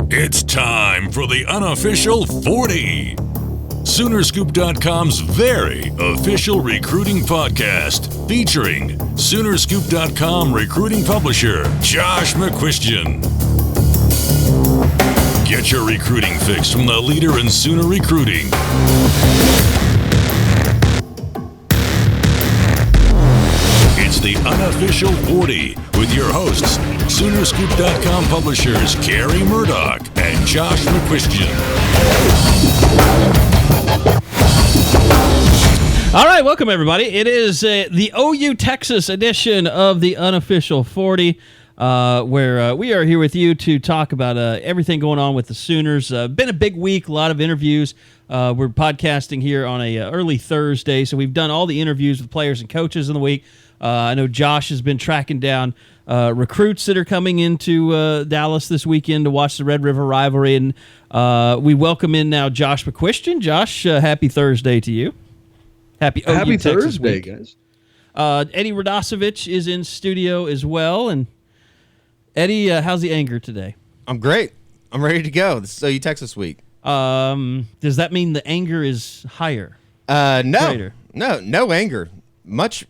It's time for the unofficial 40. Soonerscoop.com's very official recruiting podcast featuring Soonerscoop.com recruiting publisher Josh McCuistion. Get your recruiting fix from the leader in Sooner recruiting. It's the unofficial 40 with your hosts, Soonerscoop.com publishers Carey Murdoch and Josh McCuistion. All right, welcome everybody. It is the OU Texas edition of the unofficial 40, where we are here with you to talk about everything going on with the Sooners. Been a big week, a lot of interviews. We're podcasting here on a early Thursday, so we've done all the interviews with players and coaches in the week. I know Josh has been tracking down recruits that are coming into Dallas this weekend to watch the Red River rivalry, and we welcome in now Josh McCuistion. Josh, happy Thursday to you. Happy Thursday, guys. Eddie Radosevich is in studio as well. And Eddie, how's the anger today? I'm great. I'm ready to go. This is OU Texas week. Does that mean the anger is higher? No. Greater? No anger. Much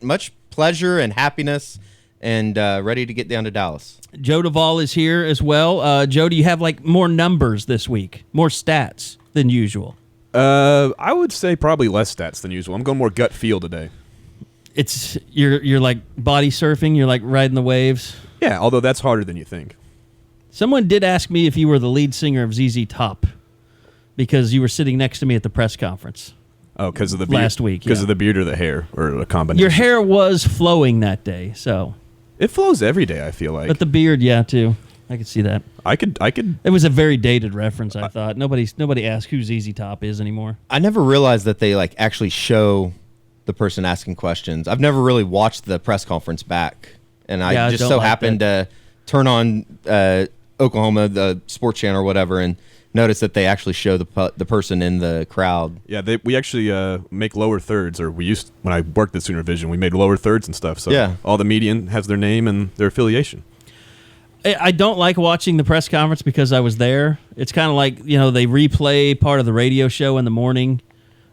pleasure and happiness, and ready to get down to Dallas. Joe Duvall is here as well. Joe, do you have like more numbers this week, more stats than usual? I would say probably less stats than usual. I'm going more gut feel today. It's you're like body surfing. You're like riding the waves. Yeah, although that's harder than you think. Someone did ask me if you were the lead singer of ZZ Top because you were sitting next to me at the press conference. Oh, because of the beard. Last week, because yeah. of the beard or the hair, or a combination. Your hair was flowing that day, so it flows every day, I feel like. But the beard, yeah, too. I could see that. I could. It was a very dated reference, I thought. Nobody asks who ZZ Top is anymore. I never realized that they like actually show the person asking questions. I've never really watched the press conference back, and I just so happened to turn on Oklahoma, the sports channel or whatever, and notice that they actually show the person in the crowd. Yeah, we actually make lower thirds, or we used when I worked at Sooner Vision, we made lower thirds and stuff. So yeah. All the media has their name and their affiliation. I don't like watching the press conference because I was there. It's kind of like, they replay part of the radio show in the morning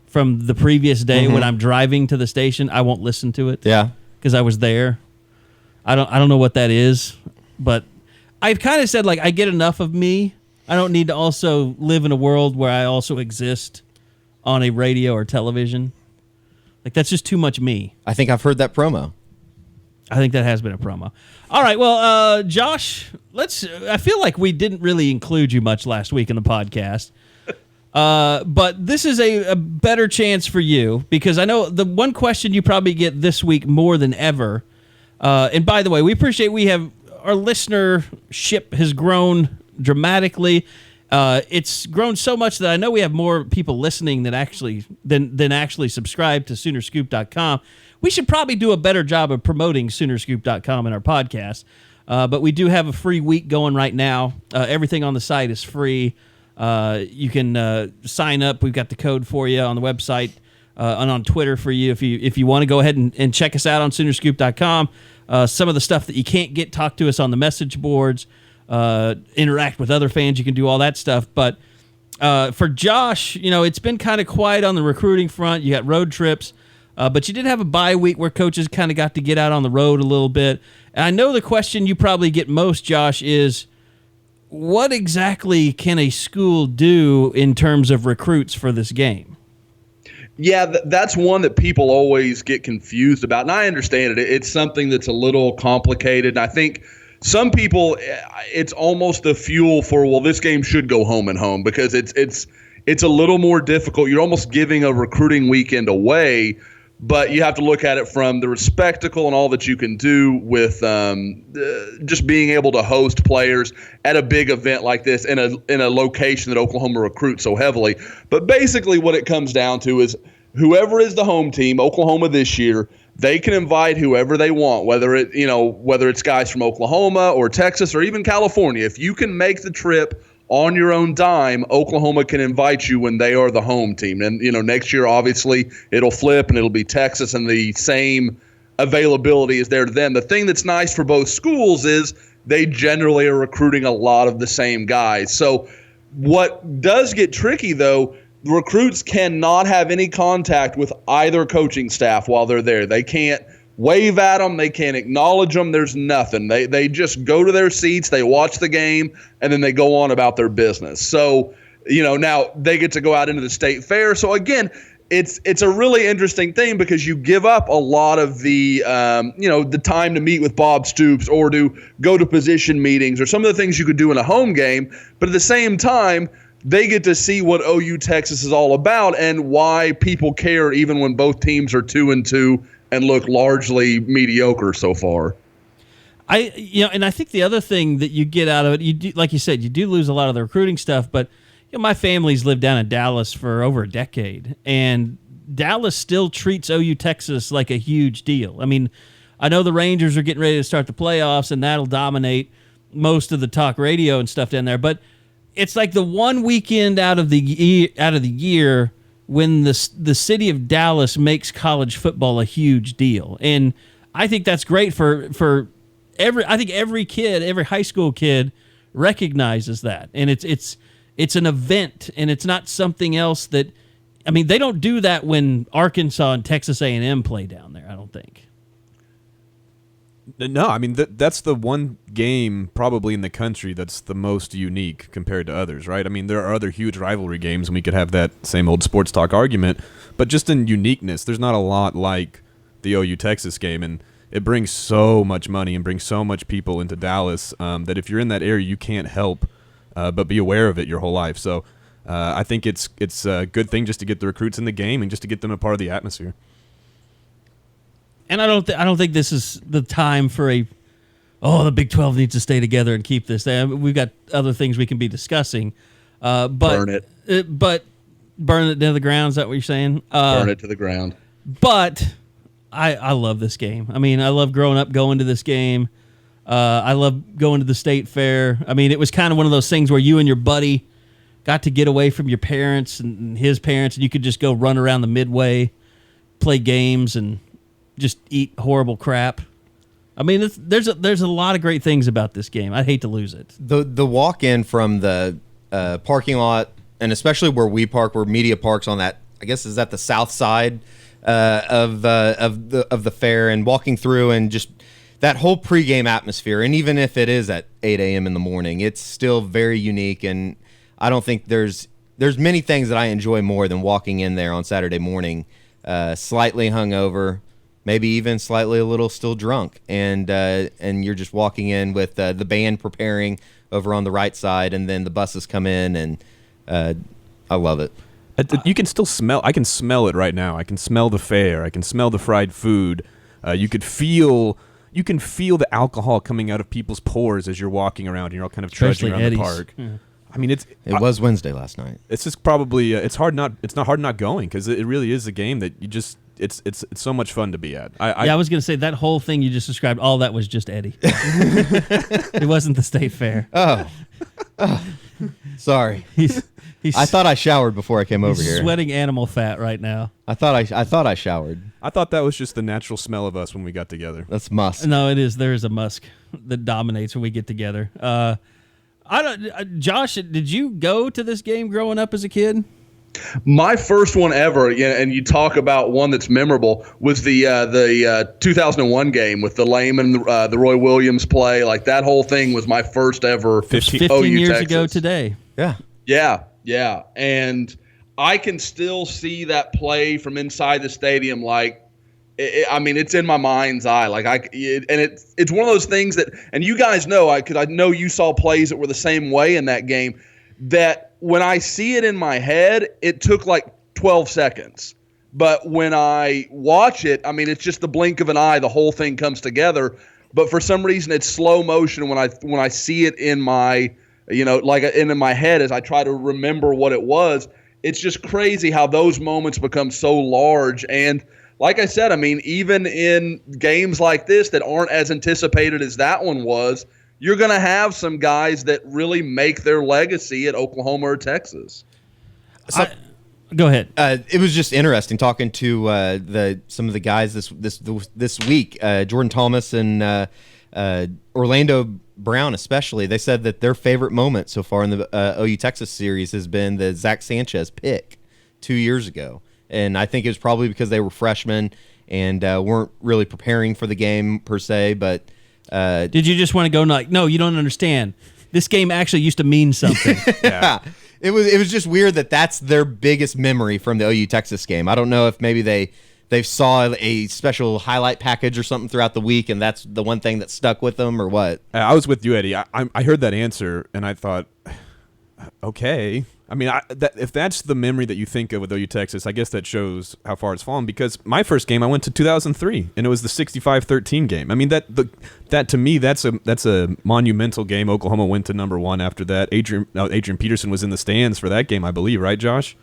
from the previous day. When I'm driving to the station. I won't listen to it. Yeah. Because I was there. I don't know what that is, but I've kind of said, like, I get enough of me. I don't need to also live in a world where I also exist on a radio or television. Like, that's just too much me. I think I've heard that promo. I think that has been a promo. All right, well, Josh, I feel like we didn't really include you much last week in the podcast. But this is a better chance for you because I know the one question you probably get this week more than ever. And by the way, we appreciate our listenership has grown dramatically. It's grown so much that I know we have more people listening than actually subscribe to Soonerscoop.com. We should probably do a better job of promoting Soonerscoop.com in our podcast. But we do have a free week going right now. Everything on the site is free. You can sign up. We've got the code for you on the website and on Twitter for you. If you want to go ahead and check us out on Soonerscoop.com. Some of the stuff that you can't get, talk to us on the message boards, interact with other fans. You can do all that stuff. But for Josh, it's been kind of quiet on the recruiting front. You got road trips. But you did have a bye week where coaches kind of got to get out on the road a little bit. And I know the question you probably get most, Josh, is what exactly can a school do in terms of recruits for this game? Yeah, that's one that people always get confused about. And I understand it. It's something that's a little complicated. And I think some people, it's almost the fuel for, well, this game should go home and home because it's a little more difficult. You're almost giving a recruiting weekend away. But you have to look at it from the spectacle and all that you can do with just being able to host players at a big event like this in a location that Oklahoma recruits so heavily. But basically what it comes down to is whoever is the home team, Oklahoma this year, they can invite whoever they want, whether it's guys from Oklahoma or Texas or even California. If you can make the trip on your own dime, Oklahoma can invite you when they are the home team. And, next year, obviously, it'll flip and it'll be Texas, and the same availability is there to them. The thing that's nice for both schools is they generally are recruiting a lot of the same guys. So what does get tricky, though, the recruits cannot have any contact with either coaching staff while they're there. They can't wave at them. They can't acknowledge them. There's nothing. They just go to their seats, they watch the game, and then they go on about their business. So, now they get to go out into the state fair. So, again, it's a really interesting thing because you give up a lot of the, the time to meet with Bob Stoops or to go to position meetings or some of the things you could do in a home game. But at the same time, they get to see what OU Texas is all about and why people care even when both teams are 2-2 and look largely mediocre so far. And I think the other thing that you get out of it, you do, like you said, you do lose a lot of the recruiting stuff, but my family's lived down in Dallas for over a decade, and Dallas still treats OU Texas like a huge deal. I mean, I know the Rangers are getting ready to start the playoffs, and that'll dominate most of the talk radio and stuff down there, but it's like the one weekend out of the year when the city of Dallas makes college football a huge deal. And I think that's great for every kid, every high school kid recognizes that. And it's an event, and it's not something else that, I mean, they don't do that when Arkansas and Texas A&M play down there, I don't think. No, I mean, that's the one game probably in the country that's the most unique compared to others, right? I mean, there are other huge rivalry games, and we could have that same old sports talk argument, but just in uniqueness, there's not a lot like the OU Texas game, and it brings so much money and brings so much people into Dallas that if you're in that area, you can't help but be aware of it your whole life. So I think it's a good thing just to get the recruits in the game and just to get them a part of the atmosphere. And I don't think this is the time for the Big 12 needs to stay together and keep this. We've got other things we can be discussing. But burn it. But burn it to the ground. Is that what you're saying? Burn it to the ground. But I love this game. I mean, I love growing up going to this game. I love going to the state fair. I mean, it was kind of one of those things where you and your buddy got to get away from your parents and his parents, and you could just go run around the Midway, play games, and just eat horrible crap. I mean, there's a lot of great things about this game. I'd hate to lose it. The walk in from the parking lot, and especially where we park, where media parks on that, I guess is that the south side of the fair, and walking through and just that whole pregame atmosphere. And even if it is at 8 a.m. in the morning, it's still very unique. And I don't think there's many things that I enjoy more than walking in there on Saturday morning, slightly hungover, maybe even slightly a little still drunk, and you're just walking in with the band preparing over on the right side, and then the buses come in, and I love it. You can still smell. I can smell it right now. I can smell the fair. I can smell the fried food. You can feel the alcohol coming out of people's pores as you're walking around. And you're all kind of trudging around the park. Yeah. I mean, it was Wednesday last night. It's just probably it's not hard not going, because it really is a game that you just it's so much fun to be at. I was going to say that whole thing you just described, all that was just Eddie. It wasn't the state fair. Oh. Sorry. I thought I showered before I came over here. He's sweating animal fat right now. I thought I showered. I thought that was just the natural smell of us when we got together. That's musk. No, it is. There is a musk that dominates when we get together. Josh, did you go to this game growing up as a kid? My first one ever, and you talk about one that's memorable, was the 2001 game with the Lehman, the Roy Williams play. Like, that whole thing was my first ever 15 OU years Texas. ago today. Yeah. And I can still see that play from inside the stadium. Like, I mean, it's in my mind's eye. Like, it's one of those things that, and you guys know, because I know you saw plays that were the same way in that game, that when I see it in my head, it took like 12 seconds. But when I watch it, I mean, it's just the blink of an eye. The whole thing comes together. But for some reason, it's slow motion when I see it in my, in my head as I try to remember what it was. It's just crazy how those moments become so large. And like I said, I mean, even in games like this that aren't as anticipated as that one was, you're going to have some guys that really make their legacy at Oklahoma or Texas. Go ahead. It was just interesting talking to some of the guys this week. Jordan Thomas and Orlando Brown especially, they said that their favorite moment so far in the OU Texas series has been the Zach Sanchez pick 2 years ago. And I think it was probably because they were freshmen and weren't really preparing for the game per se. But did you just want to go like, no, you don't understand. This game actually used to mean something. Yeah. It was just weird that that's their biggest memory from the OU Texas game. I don't know if maybe they saw a special highlight package or something throughout the week, and that's the one thing that stuck with them, or what? I was with you, Eddie. I heard that answer, and I thought, okay. I mean, if that's the memory that you think of with OU Texas, I guess that shows how far it's fallen. Because my first game, I went to 2003, and it was the 65-13 game. I mean, that to me, that's a monumental game. Oklahoma went to number 1 after that. Adrian Peterson was in the stands for that game, I believe, right, Josh?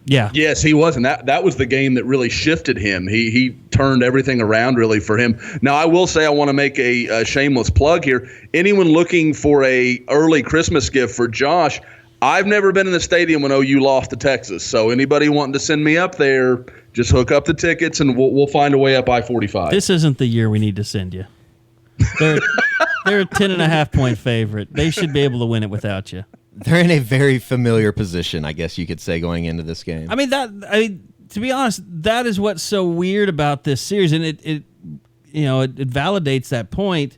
Yeah. Yes, he was, and that was the game that really shifted him. He turned everything around really for him. Now, I will say I want to make a shameless plug here. Anyone looking for a early Christmas gift for Josh, I've never been in the stadium when OU lost to Texas. So anybody wanting to send me up there, just hook up the tickets and we'll find a way up I-45. This isn't the year we need to send you. They're a 10.5-point favorite. They should be able to win it without you. They're in a very familiar position, I guess you could say, going into this game. I mean, to be honest, that is what's so weird about this series, and it validates that point.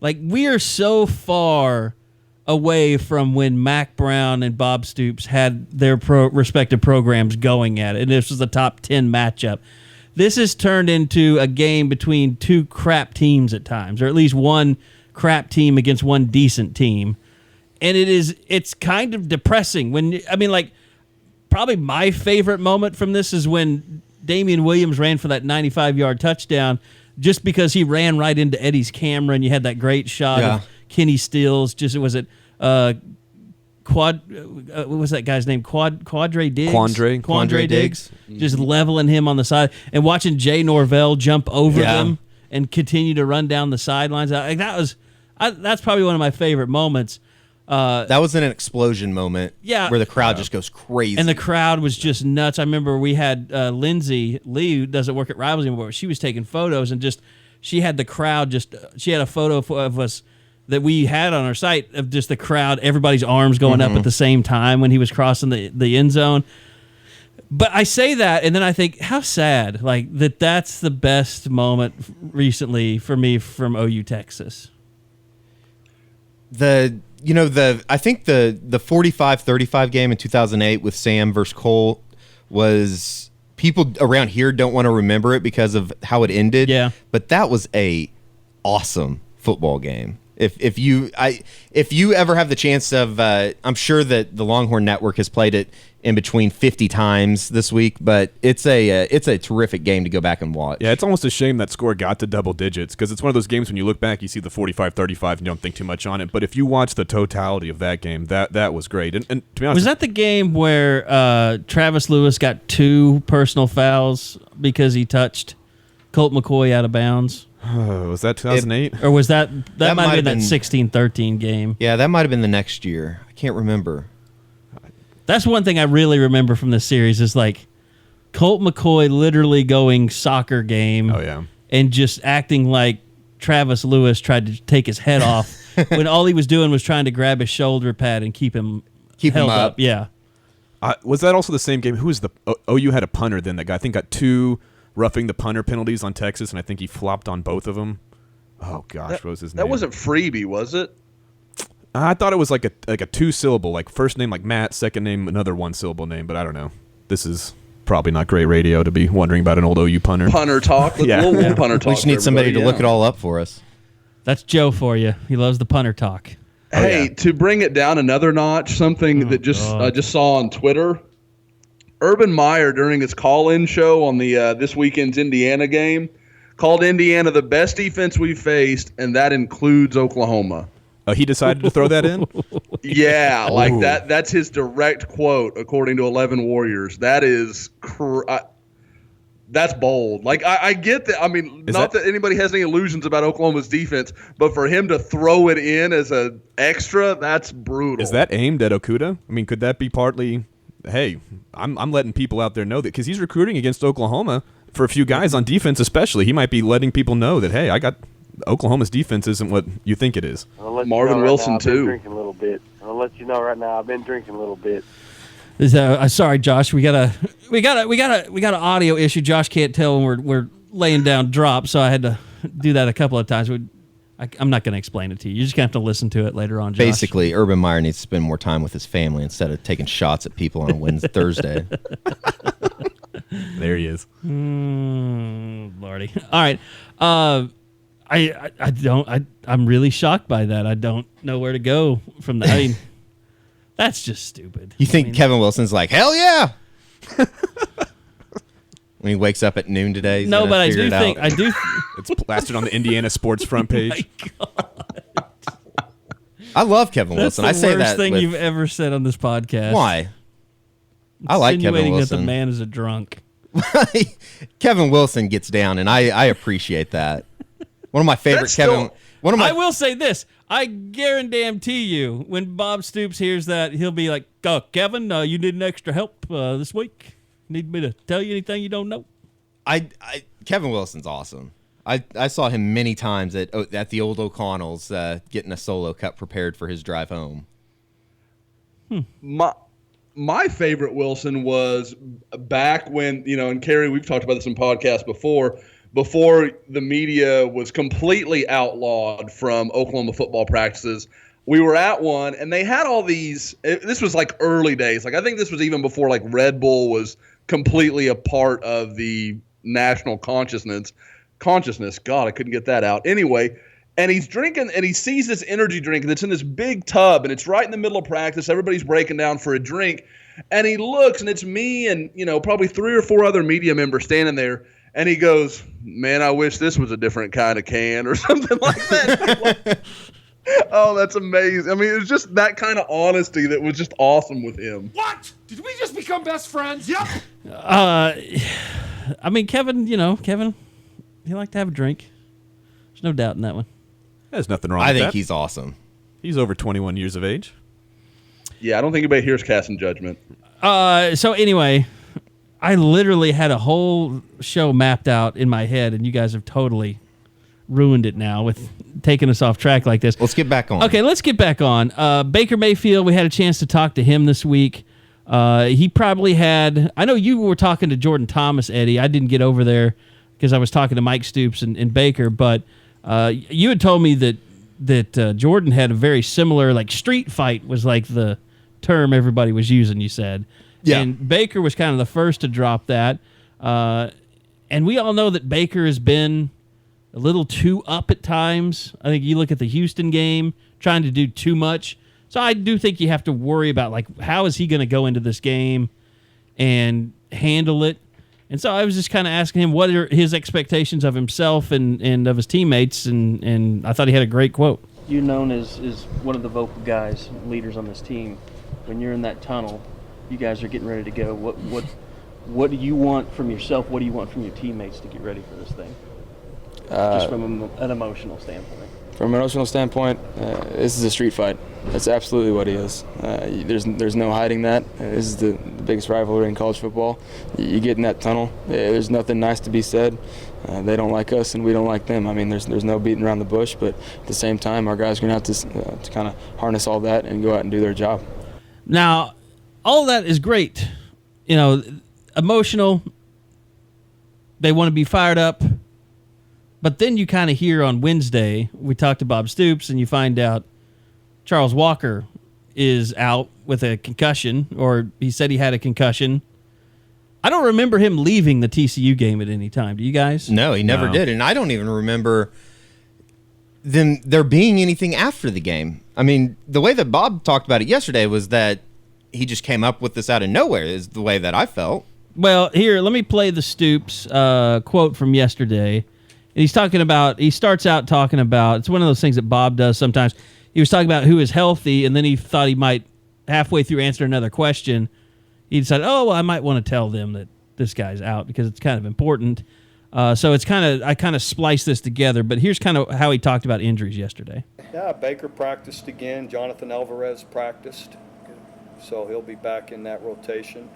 Like, we are so far away from when Mac Brown and Bob Stoops had their respective programs going at it, and this was a top 10 matchup. This has turned into a game between two crap teams at times, or at least one crap team against one decent team. And it's kind of depressing probably my favorite moment from this is when Damian Williams ran for that 95-yard touchdown, just because he ran right into Eddie's camera, and you had that great shot of Kenny Stills. What was that guy's name? Quandre Diggs? Quandre Diggs. Just leveling him on the side and watching Jay Norvell jump over them and continue to run down the sidelines. That's probably one of my favorite moments. That was an explosion moment where the crowd just goes crazy. And the crowd was just nuts. I remember we had Lindsay Lee, who doesn't work at Rivals anymore. She was taking photos, and she had the crowd she had a photo of us that we had on our site of just the crowd, everybody's arms going up at the same time when he was crossing the end zone. But I say that, and then I think, how sad, like that's the best moment recently for me from OU Texas. I think the 45-35 game in 2008 with Sam versus Cole was, people around here don't want to remember it because of how it ended. Yeah. But that was a awesome football game. If you ever have the chance of, I'm sure that the Longhorn Network has played it in between 50 times this week, but it's a terrific game to go back and watch. Yeah, it's almost a shame that score got to double digits, because it's one of those games when you look back, you see the 45-35 and you don't think too much on it. But if you watch the totality of that game, that was great. And to be honest, was that the game where Travis Lewis got 2 personal fouls because he touched Colt McCoy out of bounds? Was that 2008? Or was that might have been that 16-13 game? Yeah, that might have been the next year. I can't remember. That's one thing I really remember from this series is like Colt McCoy literally going soccer game. Oh, yeah. And just acting like Travis Lewis tried to take his head off when all he was doing was trying to grab his shoulder pad and keep him held up. Yeah. Was that also the same game? Who was OU had a punter then that guy I think got 2 roughing the punter penalties on Texas, and I think he flopped on both of them. Oh gosh, what was his name? That wasn't Freebie, was it? I thought it was like a 2-syllable, like first name like Matt, second name another 1-syllable name, but I don't know. This is probably not great radio to be wondering about an old OU punter. Punter talk. Yeah. Little punter talk. We just need somebody to look it all up for us. That's Joe for you. He loves the punter talk. Hey, to bring it down another notch, something that I just saw on Twitter. Urban Meyer, during his call-in show on the this weekend's Indiana game, called Indiana the best defense we've faced, and that includes Oklahoma. He decided to throw that in? Yeah, like that's his direct quote, according to 11 Warriors. That is that's bold. Like, I get that. I mean, not that anybody has any illusions about Oklahoma's defense, but for him to throw it in as an extra, that's brutal. Is that aimed at Okuda? I mean, could that be partly... Hey, I'm letting people out there know that, because he's recruiting against Oklahoma for a few guys on defense especially. He might be letting people know that, hey, I got Oklahoma's defense isn't what you think it is. Marvin Wilson too. Drinking a little bit. I'll let you know right now. I've been drinking a little bit. Sorry, Josh. We got an audio issue. Josh can't tell when we're laying down drops, so I had to do that a couple of times. I'm not going to explain it to you. You're just going to have to listen to it later on, Josh. Basically, Urban Meyer needs to spend more time with his family instead of taking shots at people on a Wednesday, Thursday. There he is. Lordy. All right. I'm really shocked by that. I don't know where to go from that. I mean, that's just stupid. You think Kevin Wilson's like, hell yeah? When he wakes up at noon today, he's no, but I do think it's plastered on the Indiana Sports front page. Oh my God. I love Kevin Wilson. That's I say the worst that thing you've ever said on this podcast. Why? I like Kevin Wilson. That the man is a drunk. Kevin Wilson gets down, and I appreciate that. One of my favorite I will say this. I guarantee you, when Bob Stoops hears that, he'll be like, "Oh, Kevin, you need an extra help this week? Need me to tell you anything you don't know?" Kevin Wilson's awesome. I saw him many times at the old O'Connell's getting a solo cut prepared for his drive home. My favorite Wilson was back when, and Carey, we've talked about this in podcasts before the media was completely outlawed from Oklahoma football practices. We were at one, and they had all these – this was like early days. Like I think this was even before like Red Bull was completely a part of the national consciousness. God, I couldn't get that out. Anyway, and he's drinking, and he sees this energy drink that's in this big tub, and it's right in the middle of practice. Everybody's breaking down for a drink, and he looks, and it's me and probably 3 or 4 other media members standing there, and he goes, "Man, I wish this was a different kind of can," or something like that. Oh, that's amazing. I mean, it was just that kind of honesty that was just awesome with him. What? Did we just become best friends? Yep. I mean, Kevin, he liked to have a drink. There's no doubt in that one. There's nothing wrong with that. I think he's awesome. He's over 21 years of age. Yeah, I don't think anybody here's casting judgment. So anyway, I literally had a whole show mapped out in my head, and you guys have totally ruined it now with taking us off track like this. Let's get back on. Okay, let's get back on. Baker Mayfield, we had a chance to talk to him this week. He probably had – I know you were talking to Jordan Thomas, Eddie. I didn't get over there because I was talking to Mike Stoops and Baker, but you had told me that Jordan had a very similar – like street fight was like the term everybody was using, you said. Yeah. And Baker was kind of the first to drop that. And we all know that Baker has been a little too up at times. I think you look at the Houston game, trying to do too much. So I do think you have to worry about, like, how is he going to go into this game and handle it? And so I was just kind of asking him what are his expectations of himself and of his teammates, and I thought he had a great quote. You're known as one of the vocal guys, leaders on this team. When you're in that tunnel, you guys are getting ready to go. What do you want from yourself? What do you want from your teammates to get ready for this thing? Just from an emotional standpoint. From an emotional standpoint, this is a street fight. That's absolutely what it is. There's no hiding that. This is the biggest rivalry in college football. You get in that tunnel. There's nothing nice to be said. They don't like us, and we don't like them. I mean, there's no beating around the bush, but at the same time, our guys are going to have to kind of harness all that and go out and do their job. Now, all that is great. Emotional. They want to be fired up. But then you kind of hear on Wednesday, we talked to Bob Stoops, and you find out Charles Walker is out with a concussion, or he said he had a concussion. I don't remember him leaving the TCU game at any time. Do you guys? No, he never did. And I don't even remember there being anything after the game. I mean, the way that Bob talked about it yesterday was that he just came up with this out of nowhere, is the way that I felt. Well, here, let me play the Stoops quote from yesterday. And he starts out talking about, it's one of those things that Bob does sometimes. He was talking about who is healthy, and then he thought he might, halfway through answer another question, he decided, I might want to tell them that this guy's out because it's kind of important. So I kind of spliced this together, but here's kind of how he talked about injuries yesterday. Yeah, Baker practiced again. Jonathan Alvarez practiced. So he'll be back in that rotation.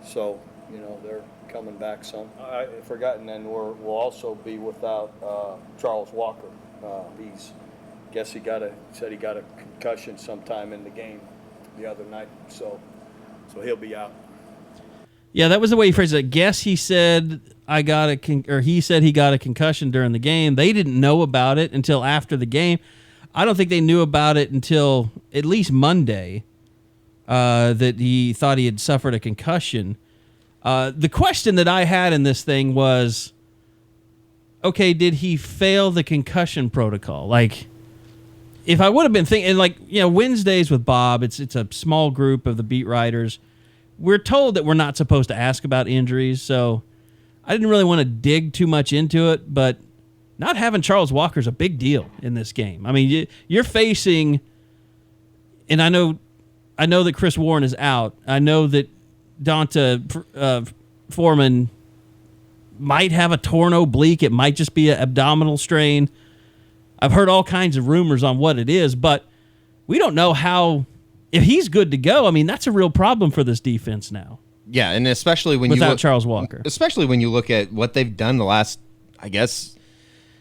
So they're coming back some. I forgotten, and we'll also be without Charles Walker. He said he got a concussion sometime in the game the other night, so he'll be out. Yeah, that was the way he phrased it. He said he said he got a concussion during the game. They didn't know about it until after the game. I don't think they knew about it until at least Monday, that he thought he had suffered a concussion. The question that I had in this thing was, okay, did he fail the concussion protocol? Like, if I would have been thinking, like, Wednesdays with Bob, it's a small group of the beat writers. We're told that we're not supposed to ask about injuries, so I didn't really want to dig too much into it, but not having Charles Walker is a big deal in this game. I mean, you're facing, and I know that Chris Warren is out. I know that D'Onta Freeman might have a torn oblique. It might just be an abdominal strain. I've heard all kinds of rumors on what it is, but we don't know if he's good to go. I mean, that's a real problem for this defense now. Yeah, and especially when without Charles Walker. Especially when you look at what they've done the last, I guess,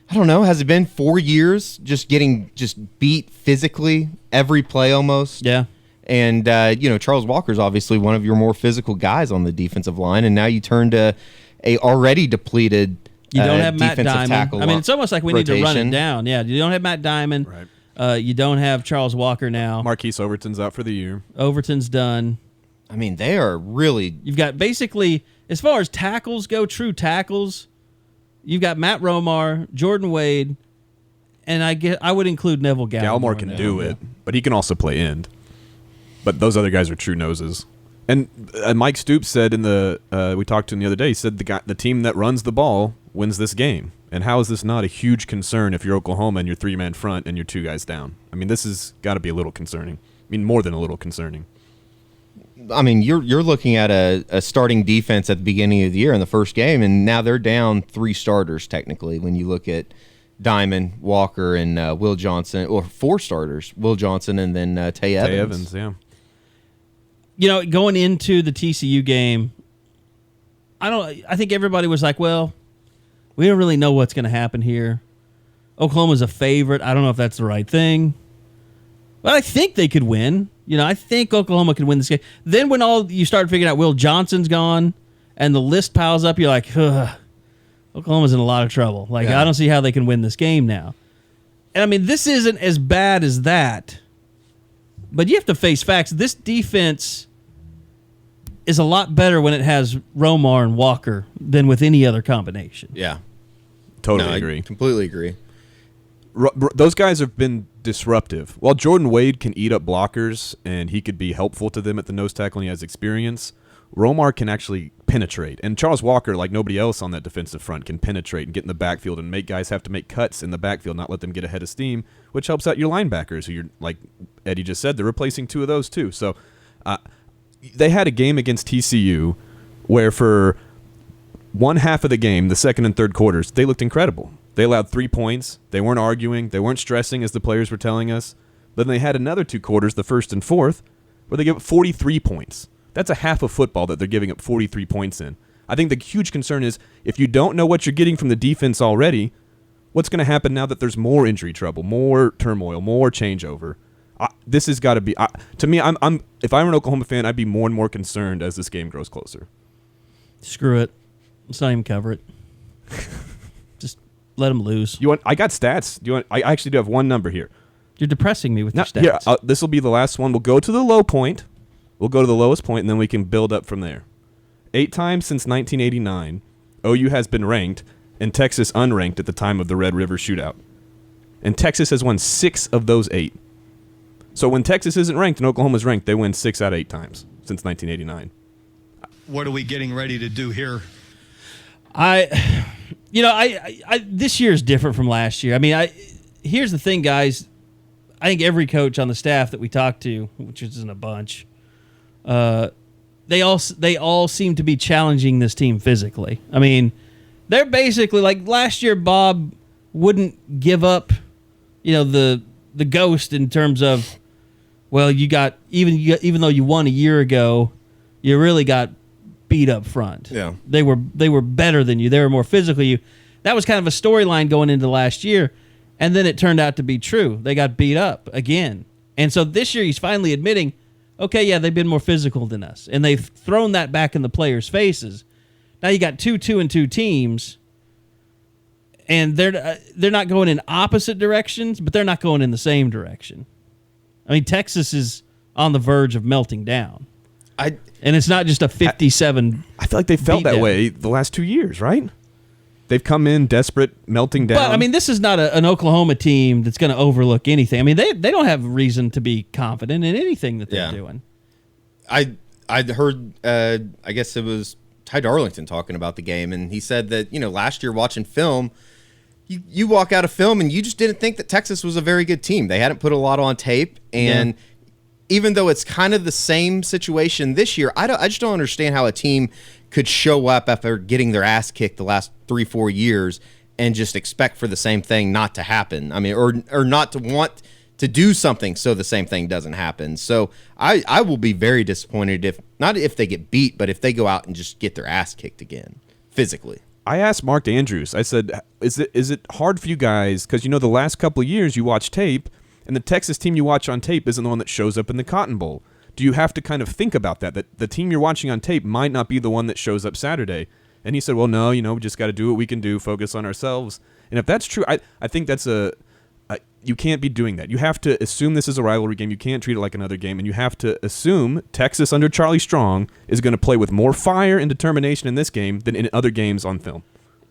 I don't know, has it been 4 years just getting beat physically every play almost? Yeah. And, Charles Walker's obviously one of your more physical guys on the defensive line, and now you turn to a already depleted you don't have Matt Diamond. Tackle. I mean, it's almost like we rotation. need to run it down. Yeah, you don't have Matt Diamond. Right. You don't have Charles Walker now. Marquise Overton's out for the year. Overton's done. I mean, they are really... You've got basically, as far as tackles go, true tackles, you've got Matt Romar, Jordan Wade, and I would include Neville Gallimore. Gallimore can do it, but he can also play end. But those other guys are true noses. And Mike Stoops said we talked to him the other day, he said the team that runs the ball wins this game. And how is this not a huge concern if you're Oklahoma and you're three-man front and you're two guys down? I mean, this has got to be a little concerning. I mean, more than a little concerning. I mean, you're looking at a starting defense at the beginning of the year in the first game, and now they're down 3 starters technically when you look at Diamond, Walker, and Will Johnson, or 4 starters, Will Johnson and then Tay Evans. Tay Evans, yeah. Going into the TCU game, I think everybody was like, well, we don't really know what's going to happen here. Oklahoma's a favorite. I don't know if that's the right thing. But I think they could win. I think Oklahoma could win this game. Then when you start figuring out Will Johnson's gone and the list piles up, you're like, Oklahoma's in a lot of trouble. Like, yeah. I don't see how they can win this game now. And, I mean, this isn't as bad as that. But you have to face facts. This defense is a lot better when it has Romar and Walker than with any other combination. Yeah. Totally agree. I completely agree. Those guys have been disruptive. While Jordan Wade can eat up blockers and he could be helpful to them at the nose tackle and he has experience, Romar can actually penetrate. And Charles Walker, like nobody else on that defensive front, can penetrate and get in the backfield and make guys have to make cuts in the backfield, not let them get ahead of steam, which helps out your linebackers, who you're, like Eddie just said, they're replacing 2 of those too. So they had a game against TCU where for one half of the game, the second and third quarters, they looked incredible. They allowed 3 points. They weren't arguing. They weren't stressing, as the players were telling us. Then they had another 2 quarters, the first and fourth, where they gave up 43 points. That's a half of football that they're giving up 43 points in. I think the huge concern is if you don't know what you're getting from the defense already, what's going to happen now that there's more injury trouble, more turmoil, more changeover? This has got to be to me. I'm if I'm an Oklahoma fan, I'd be more and more concerned as this game grows closer. Screw it. Let's not even cover it. Just let them lose. I got stats. I actually do have one number here. You're depressing me with your stats. Here, this will be the last one. We'll go to the low point. We'll go to the lowest point, and then we can build up from there. 8 times since 1989, OU has been ranked, and Texas unranked at the time of the Red River Shootout. And Texas has won 6 of those 8. So when Texas isn't ranked and Oklahoma's ranked, they win 6 out of 8 times since 1989. What are we getting ready to do here? This year is different from last year. I mean, here's the thing, guys. I think every coach on the staff that we talked to, which isn't a bunch, they all seem to be challenging this team physically. I mean, they're basically like last year. Bob wouldn't give up, the ghost in terms of, well, you got even though you won a year ago, you really got beat up front. Yeah. They were better than you. They were more physical than you. That was kind of a storyline going into last year, and then it turned out to be true. They got beat up again. And so this year he's finally admitting, okay, yeah, they've been more physical than us, and they've thrown that back in the players' faces. Now you got 2-2-2 teams, and they're not going in opposite directions, but they're not going in the same direction. I mean, Texas is on the verge of melting down. And it's not just a 57. I feel like they felt that way the last 2 years, right? They've come in desperate, melting down. But, I mean, this is not an Oklahoma team that's going to overlook anything. I mean, they don't have reason to be confident in anything that they're doing. I heard, I guess it was Ty Darlington talking about the game, and he said that, last year watching film, you walk out of film and you just didn't think that Texas was a very good team. They hadn't put a lot on tape, and even though it's kind of the same situation this year, I just don't understand how a team could show up after getting their ass kicked the last 3-4 years and just expect for the same thing not to happen. I mean, or not to want to do something so the same thing doesn't happen. So I will be very disappointed if they get beat, but if they go out and just get their ass kicked again physically. I asked Mark Andrews, I said, is it hard for you guys? Because, the last couple of years you watch tape, and the Texas team you watch on tape isn't the one that shows up in the Cotton Bowl. Do you have to kind of think about that the team you're watching on tape might not be the one that shows up Saturday? And he said, well, no, we just got to do what we can do, focus on ourselves. And if that's true, I think that's you can't be doing that. You have to assume this is a rivalry game. You can't treat it like another game. And you have to assume Texas under Charlie Strong is going to play with more fire and determination in this game than in other games on film.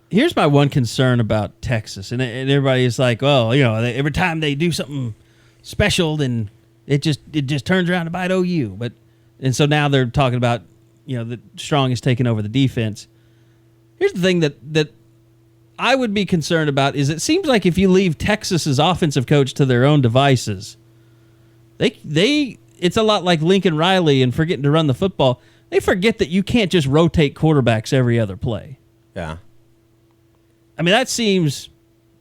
Here's my one concern about Texas. And everybody is like, well, every time they do something special, then it just turns around to bite OU. And so now they're talking about, that Strong is taking over the defense. Here's the thing that I would be concerned about is it seems like if you leave Texas's offensive coach to their own devices, it's a lot like Lincoln Riley and forgetting to run the football. They forget that you can't just rotate quarterbacks every other play. Yeah. I mean, that seems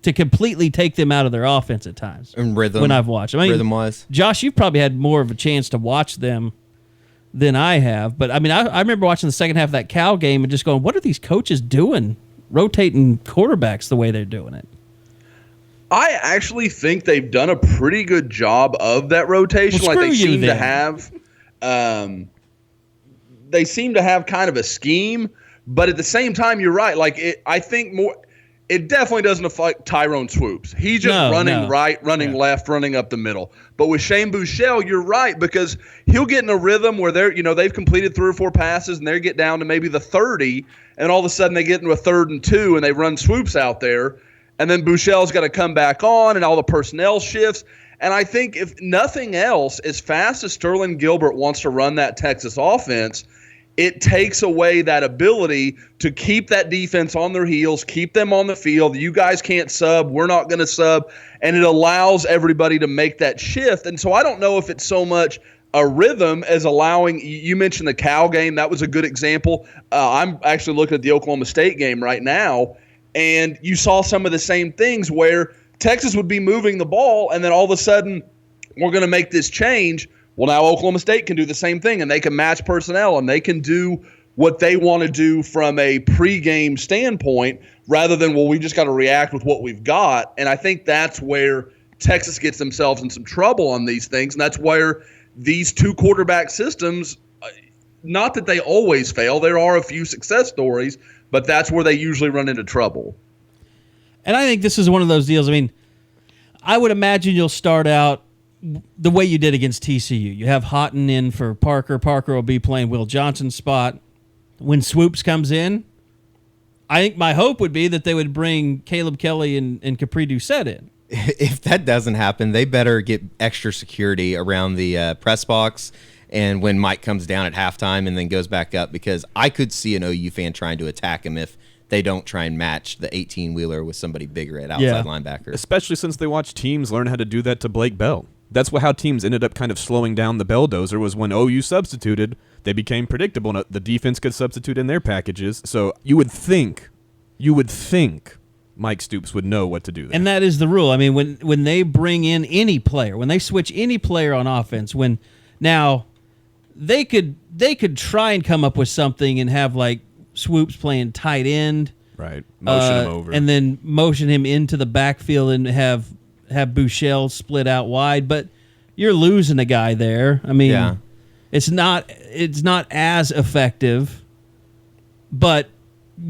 to completely take them out of their offense at times. And rhythm. When I've watched. I mean, rhythm-wise. Josh, you've probably had more of a chance to watch them than I have. But, I mean, I remember watching the second half of that Cal game and just going, what are these coaches doing, rotating quarterbacks the way they're doing it? I actually think they've done a pretty good job of that rotation. Well, they seem to have kind of a scheme. But at the same time, you're right. I think more – it definitely doesn't affect Tyrone Swoopes. He's just running right, running left, running up the middle. But with Shane Buechele, you're right, because he'll get in a rhythm where they've completed 3 or 4 passes and they get down to maybe the 30, and all of a sudden they get into a 3rd and 2 and they run Swoopes out there, and then Buechele's got to come back on and all the personnel shifts. And I think if nothing else, as fast as Sterling Gilbert wants to run that Texas offense, it takes away that ability to keep that defense on their heels, keep them on the field. You guys can't sub. We're not going to sub. And it allows everybody to make that shift. And so I don't know if it's so much a rhythm as allowing – you mentioned the Cal game. That was a good example. I'm actually looking at the Oklahoma State game right now, and you saw some of the same things where Texas would be moving the ball, and then all of a sudden we're going to make this change. Well, now Oklahoma State can do the same thing, and they can match personnel, and they can do what they want to do from a pregame standpoint rather than, well, we just got to react with what we've got. And I think that's where Texas gets themselves in some trouble on these things, and that's where these 2 quarterback systems, not that they always fail. There are a few success stories, but that's where they usually run into trouble. And I think this is one of those deals. I mean, I would imagine you'll start out the way you did against TCU. You have Houghton in for Parker. Parker will be playing Will Johnson's spot. When Swoopes comes in, I think my hope would be that they would bring Caleb Kelly and Capri Doucette in. If that doesn't happen, they better get extra security around the press box and when Mike comes down at halftime and then goes back up, because I could see an OU fan trying to attack him if they don't try and match the 18-wheeler with somebody bigger at outside linebacker. Especially since they watch teams learn how to do that to Blake Bell. That's how teams ended up kind of slowing down the Belldozer, was when OU substituted, they became predictable, and the defense could substitute in their packages. So you would think Mike Stoops would know what to do there. And that is the rule. I mean, when they bring in any player, when they switch any player on offense, now they could try and come up with something and have like Swoopes playing tight end, right? Motion him over, and then motion him into the backfield and have Buechele split out wide. But you're losing a guy there. I mean, it's not as effective. But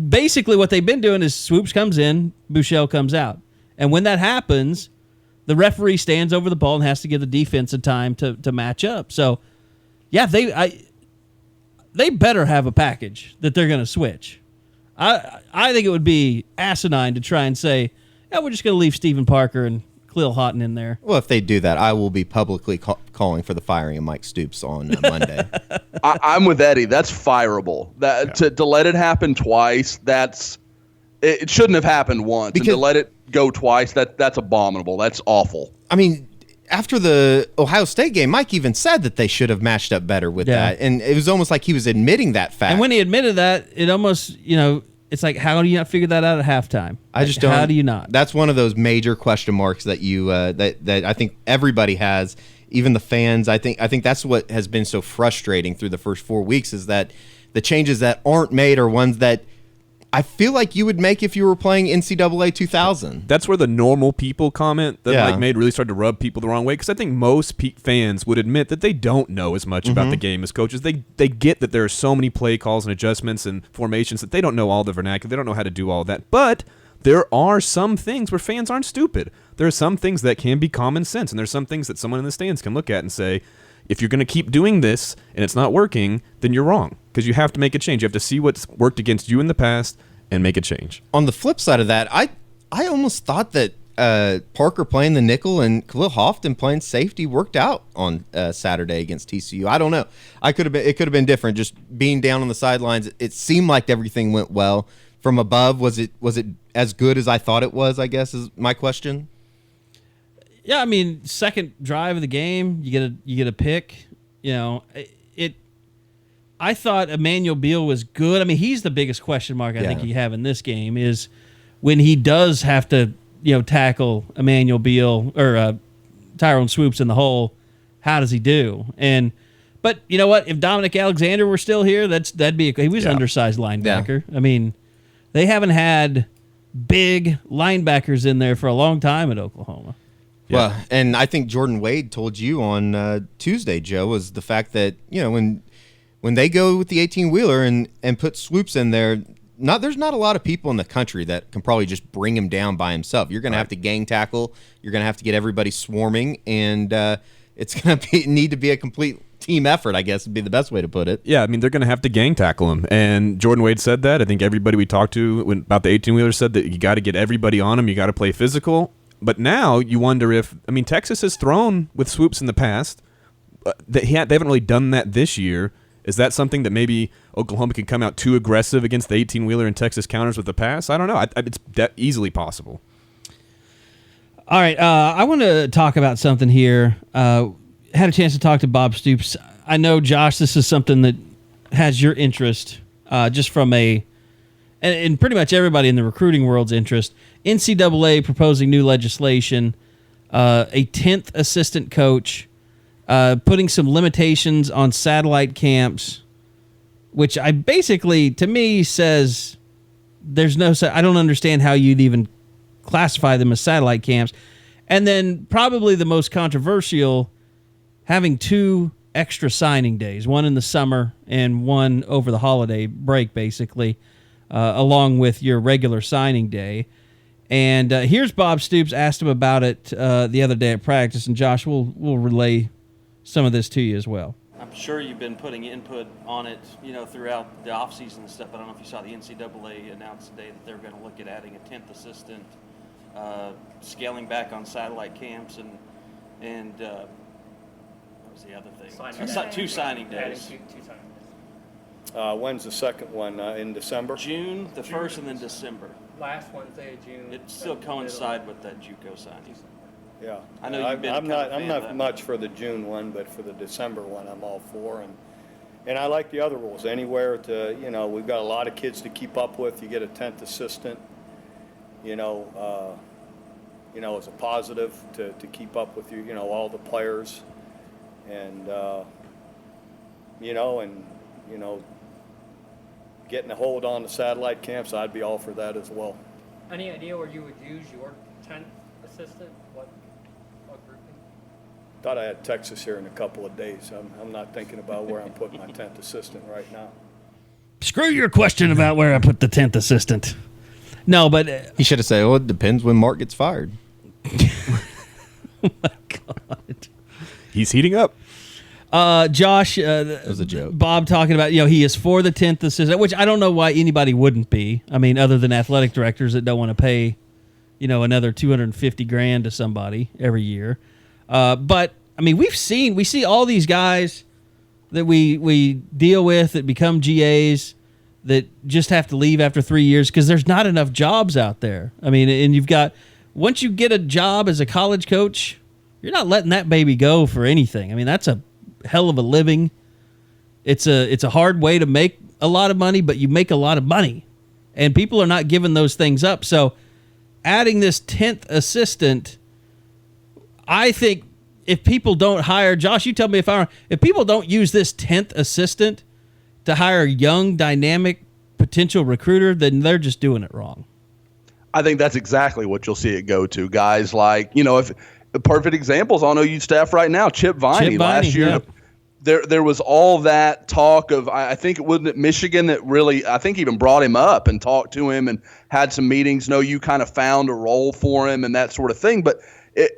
basically, what they've been doing is Swoopes comes in, Buechele comes out, and when that happens, the referee stands over the ball and has to give the defense a time to match up. So. Yeah, they better have a package that they're going to switch. I think it would be asinine to try and say, yeah, we're just going to leave Stephen Parker and Khalil Houghton in there. Well, if they do that, I will be publicly calling for the firing of Mike Stoops on Monday. I'm with Eddie. That's fireable. To let it happen twice, it shouldn't have happened once. And to let it go twice, that's abominable. That's awful. I mean, after the Ohio State game, Mike even said that they should have matched up better with that. And it was almost like he was admitting that fact. And when he admitted that, it almost, it's like, how do you not figure that out at halftime? I just don't. How do you not? That's one of those major question marks that you that I think everybody has, even the fans. I think that's what has been so frustrating through the first 4 weeks is that the changes that aren't made are ones that I feel like you would make if you were playing NCAA 2000. That's where the normal people comment that Mike made really started to rub people the wrong way, because I think most fans would admit that they don't know as much about the game as coaches. They get that there are so many play calls and adjustments and formations that they don't know all the vernacular. They don't know how to do all that. But there are some things where fans aren't stupid. There are some things that can be common sense, and there's some things that someone in the stands can look at and say, if you're going to keep doing this and it's not working, then you're wrong, because you have to make a change. You have to see what's worked against you in the past and make a change. On the flip side of that, I almost thought that Parker playing the nickel and Khalil Houghton playing safety worked out on Saturday against TCU. I don't know. It could have been different. Just being down on the sidelines, it seemed like everything went well. From above, was it as good as I thought it was, I guess, is my question. Yeah, I mean, second drive of the game, you get a pick. I thought Emmanuel Beal was good. I mean, he's the biggest question mark I think you have in this game is when he does have to, tackle Emmanuel Beal or Tyrone Swoopes in the hole. How does he do? But you know what? If Dominic Alexander were still here, he was an undersized linebacker. Yeah. I mean, they haven't had big linebackers in there for a long time at Oklahoma. Yeah. Well, and I think Jordan Wade told you on Tuesday, Joe, was the fact that when they go with the 18-wheeler and put Swoopes in there, there's not a lot of people in the country that can probably just bring him down by himself. You're going to have to gang tackle. You're going to have to get everybody swarming, and it's going to need to be a complete team effort, I guess would be the best way to put it. Yeah, I mean, they're going to have to gang tackle him, and Jordan Wade said that. I think everybody we talked to about the 18-wheeler said that you got to get everybody on him. You got to play physical. But now you wonder Texas has thrown with Swoopes in the past. They haven't really done that this year. Is that something that maybe Oklahoma can come out too aggressive against the 18-wheeler and Texas counters with the pass? I don't know. It's easily possible. All right. I want to talk about something here. Had a chance to talk to Bob Stoops. I know, Josh, this is something that has your interest just from and pretty much everybody in the recruiting world's interest. NCAA proposing new legislation, a 10th assistant coach, putting some limitations on satellite camps, which to me says there's no. I don't understand how you'd even classify them as satellite camps. And then probably the most controversial, having 2 extra signing days, one in the summer and one over the holiday break, basically, along with your regular signing day. And here's Bob Stoops. Asked him about it the other day at practice, and Josh, we'll relay some of this to you as well. I'm sure you've been putting input on it, throughout the offseason and stuff, but I don't know if you saw the NCAA announce today that they're going to look at adding a 10th assistant, scaling back on satellite camps, and what was the other thing? 2 signing days. When's the second one? In December? June, the 1st, and then December. Last Wednesday of June. It still coincide with that JUCO signing. Yeah, I know you've been. I'm not much for the June one, but for the December one, I'm all for. And I like the other rules. Anywhere to we've got a lot of kids to keep up with. You get a 10th assistant. As a positive to keep up with all the players, and and getting a hold on the satellite camps, I'd be all for that as well. Any idea where you would use your 10th assistant? What grouping? Thought I had Texas here in a couple of days. I'm not thinking about where I'm putting my 10th assistant right now. Screw your question about where I put the 10th assistant. No, but he should have said, "Well, it depends when Mark gets fired." Oh my God, he's heating up. Josh, that was a joke. Bob talking about, he is for the 10th assistant, which I don't know why anybody wouldn't be. I mean, other than athletic directors that don't want to pay, another $250,000 to somebody every year. But I mean, we see all these guys that we deal with that become GAs that just have to leave after 3 years because there's not enough jobs out there. I mean, and once you get a job as a college coach, you're not letting that baby go for anything. I mean, that's a hell of a living. It's a hard way to make a lot of money, but you make a lot of money, and people are not giving those things up. So adding this 10th assistant, I think if people don't hire, Josh, you tell me if people don't use this 10th assistant to hire a young, dynamic potential recruiter, then they're just doing it wrong. I think that's exactly what you'll see it go to. Guys like, if the perfect examples on OU staff right now, Chip Viney. Last year, there was all that talk of, I think it wasn't Michigan that really, I think even brought him up and talked to him and had some meetings. You kind of found a role for him and that sort of thing. But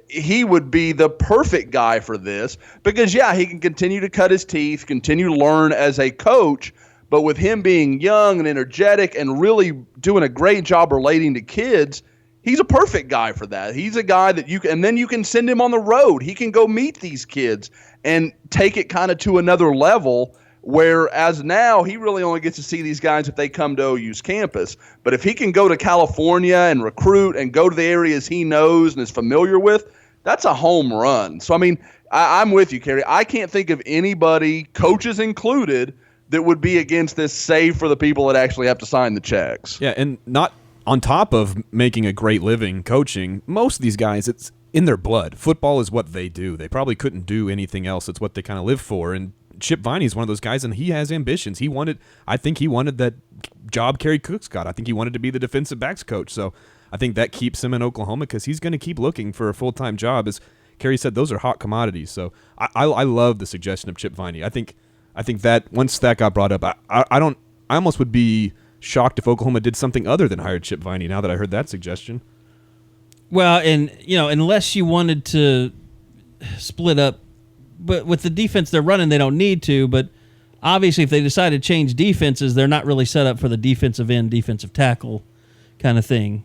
he would be the perfect guy for this because, he can continue to cut his teeth, continue to learn as a coach. But with him being young and energetic and really doing a great job relating to kids, he's a perfect guy for that. He's a guy that and then you can send him on the road. He can go meet these kids and take it kind of to another level, whereas now he really only gets to see these guys if they come to OU's campus. But if he can go to California and recruit and go to the areas he knows and is familiar with, that's a home run. So, I mean, I'm with you, Carey. I can't think of anybody, coaches included, that would be against this, save for the people that actually have to sign the checks. Yeah, and not on top of making a great living coaching, most of these guys, it's in their blood. Football is what they do. They probably couldn't do anything else. It's what they kind of live for. And Chip Viney is one of those guys, and he has ambitions. I think he wanted that job Kerry Cook's got. I think he wanted to be the defensive backs coach. So I think that keeps him in Oklahoma because he's going to keep looking for a full-time job. As Kerry said, those are hot commodities. So I love the suggestion of Chip Viney. I think that once that got brought up, I almost would be shocked if Oklahoma did something other than hire Chip Viney now that I heard that suggestion. Well, and unless you wanted to split up, but with the defense they're running, they don't need to. But obviously, if they decide to change defenses, they're not really set up for the defensive end, defensive tackle kind of thing.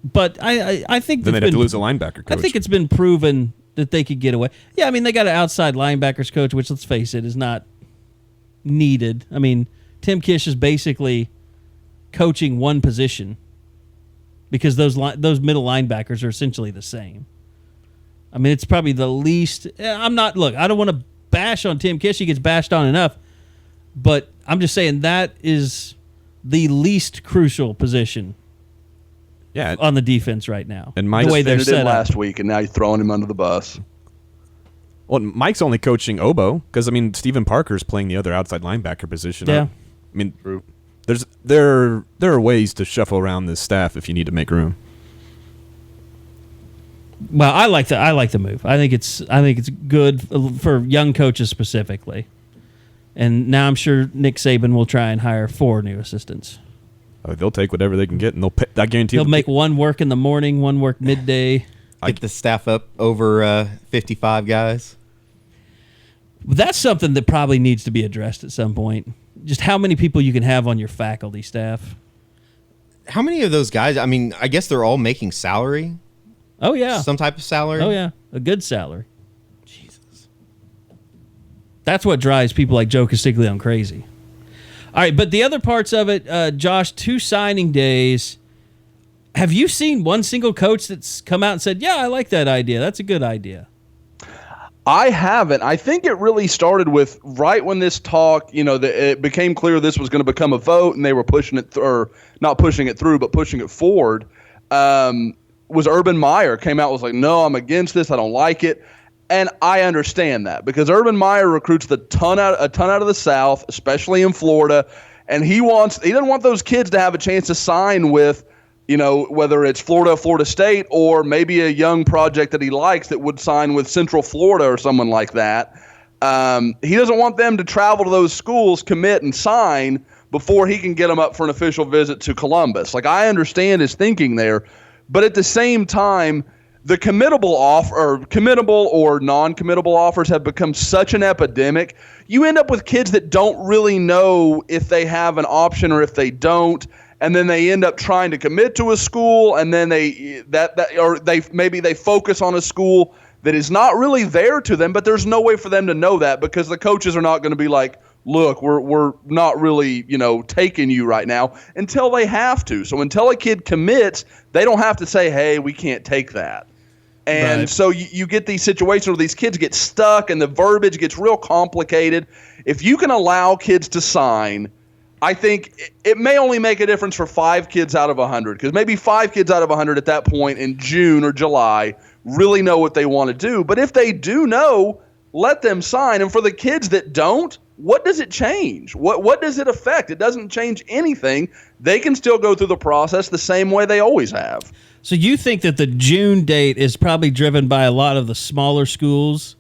But I think then they'd have to lose a linebacker coach. I think it's been proven that they could get away. Yeah, I mean, they got an outside linebackers coach, which, let's face it, is not needed. I mean, Tim Kish is basically coaching one position because those middle linebackers are essentially the same. I mean, it's probably the least. I don't want to bash on Tim Kish. He gets bashed on enough. But I'm just saying that is the least crucial position on the defense right now. And Mike's the way they're set last week, and now you're throwing him under the bus. Well, Mike's only coaching Obo because, I mean, Stephen Parker's playing the other outside linebacker position. Yeah. I mean, there are ways to shuffle around this staff if you need to make room. Well, I like the move. I think it's good for young coaches specifically. And now I'm sure Nick Saban will try and hire 4 new assistants. They'll take whatever they can get, and I guarantee they'll make one work in the morning, one work midday. Get the staff up over 55 guys. That's something that probably needs to be addressed at some point. Just how many people you can have on your faculty staff. How many of those guys, I mean, I guess they're all making salary. Oh, yeah. Some type of salary. Oh, yeah. A good salary. Jesus. That's what drives people like Joe Castiglione crazy. All right, but the other parts of it, Josh, 2 signing days. Have you seen one single coach that's come out and said, yeah, I like that idea. That's a good idea? I haven't. I think it really started with right when this talk, it became clear this was going to become a vote and they were pushing it, or not pushing it through, but pushing it forward, was Urban Meyer came out and was like, no, I'm against this. I don't like it. And I understand that because Urban Meyer recruits a ton out of the South, especially in Florida, and he doesn't want those kids to have a chance to sign with, whether it's Florida State, or maybe a young project that he likes that would sign with Central Florida or someone like that. He doesn't want them to travel to those schools, commit, and sign before he can get them up for an official visit to Columbus. Like, I understand his thinking there, but at the same time, the committable or non-committable offers have become such an epidemic. You end up with kids that don't really know if they have an option or if they don't, and then they end up trying to commit to a school, and then they focus on a school that is not really there to them, but there's no way for them to know that because the coaches are not going to be like, look, we're not really, taking you right now until they have to. So until a kid commits, they don't have to say, hey, we can't take that. And right. So you get these situations where these kids get stuck and the verbiage gets real complicated. If you can allow kids to sign, I think it may only make a difference for 5 kids out of 100, because maybe 5 kids out of 100 at that point in June or July really know what they want to do. But if they do know, let them sign. And for the kids that don't, what does it change? What does it affect? It doesn't change anything. They can still go through the process the same way they always have. So you think that the June date is probably driven by a lot of the smaller schools?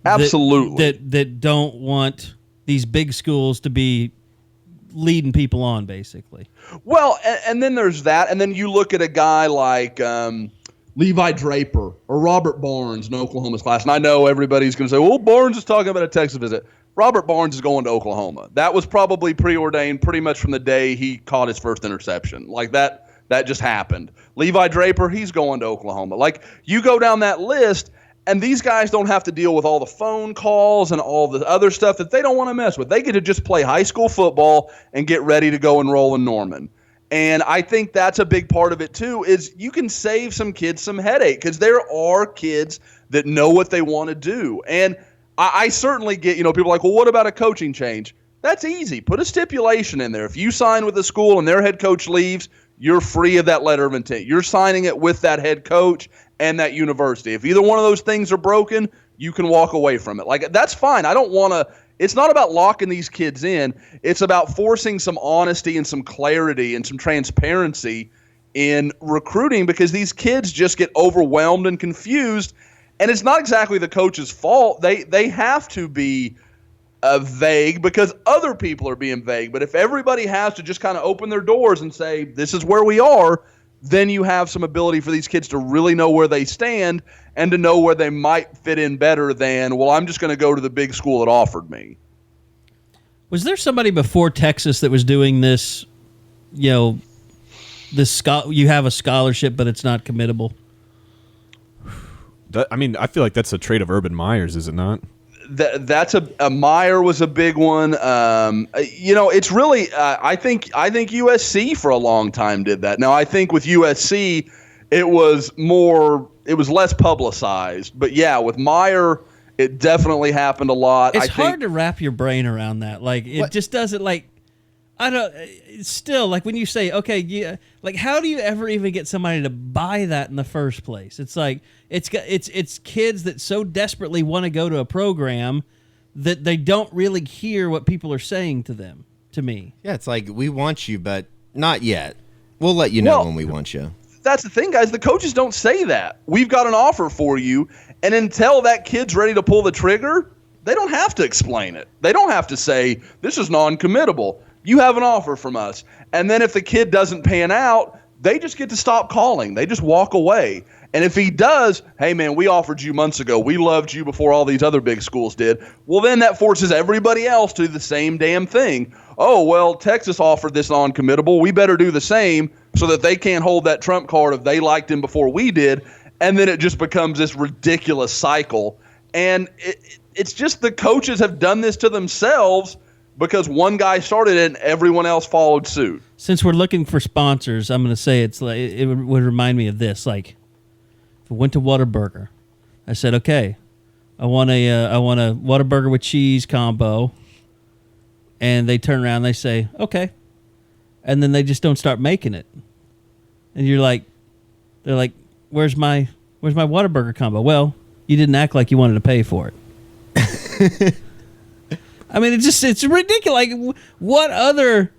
Absolutely. That don't want these big schools to be leading people on, basically. Well, and then there's that. And then you look at a guy like Levi Draper or Robert Barnes in Oklahoma's class. And I know everybody's going to say, well, Barnes is talking about a Texas visit. Robert Barnes is going to Oklahoma. That was probably preordained pretty much from the day he caught his first interception. Like that just happened. Levi Draper, he's going to Oklahoma. Like, you go down that list, and these guys don't have to deal with all the phone calls and all the other stuff that they don't want to mess with. They get to just play high school football and get ready to go enroll in Norman. And I think that's a big part of it, too, is you can save some kids some headache because there are kids that know what they want to do. And I certainly get, people are like, well, what about a coaching change? That's easy. Put a stipulation in there. If you sign with the school and their head coach leaves, you're free of that letter of intent. You're signing it with that head coach and that university. If either one of those things are broken, you can walk away from it. Like, that's fine. I don't want to – it's not about locking these kids in. It's about forcing some honesty and some clarity and some transparency in recruiting, because these kids just get overwhelmed and confused. And it's not exactly the coach's fault. They have to be vague because other people are being vague. But if everybody has to just kind of open their doors and say, this is where we are, then you have some ability for these kids to really know where they stand and to know where they might fit in better than, well, I'm just going to go to the big school that offered me. Was there somebody before Texas that was doing this, you have a scholarship, but it's not committable? I feel like that's a trait of Urban Meyer's, is it not? That's a Meyer was a big one. It's really I think USC for a long time did that. Now I think with USC it was less publicized, but yeah, with Meyer it definitely happened a lot. It's hard to wrap your brain around that. Like it just doesn't like. I don't. It's still like when you say, okay, yeah, like how do you ever even get somebody to buy that in the first place? It's like it's kids that so desperately want to go to a program that they don't really hear what people are saying to them. To me, yeah, it's like we want you, but not yet. We'll let you know when we want you. That's the thing, guys. The coaches don't say that. We've got an offer for you, and until that kid's ready to pull the trigger, they don't have to explain it. They don't have to say this is non-committable. You have an offer from us. And then if the kid doesn't pan out, they just get to stop calling. They just walk away. And if he does, hey, man, we offered you months ago. We loved you before all these other big schools did. Well, then that forces everybody else to do the same damn thing. Oh, well, Texas offered this non-committable. We better do the same so that they can't hold that trump card of they liked him before we did. And then it just becomes this ridiculous cycle. And it's just the coaches have done this to themselves because one guy started it and everyone else followed suit. Since we're looking for sponsors, I'm going to say it's like it would remind me of this. Like, if I went to Whataburger, I said, okay, I want a Whataburger with cheese combo, and they turn around and they say, okay, and then they just don't start making it, and they're like, where's my Whataburger combo? Well, You didn't act like you wanted to pay for it. I mean, it's ridiculous. Like, what other?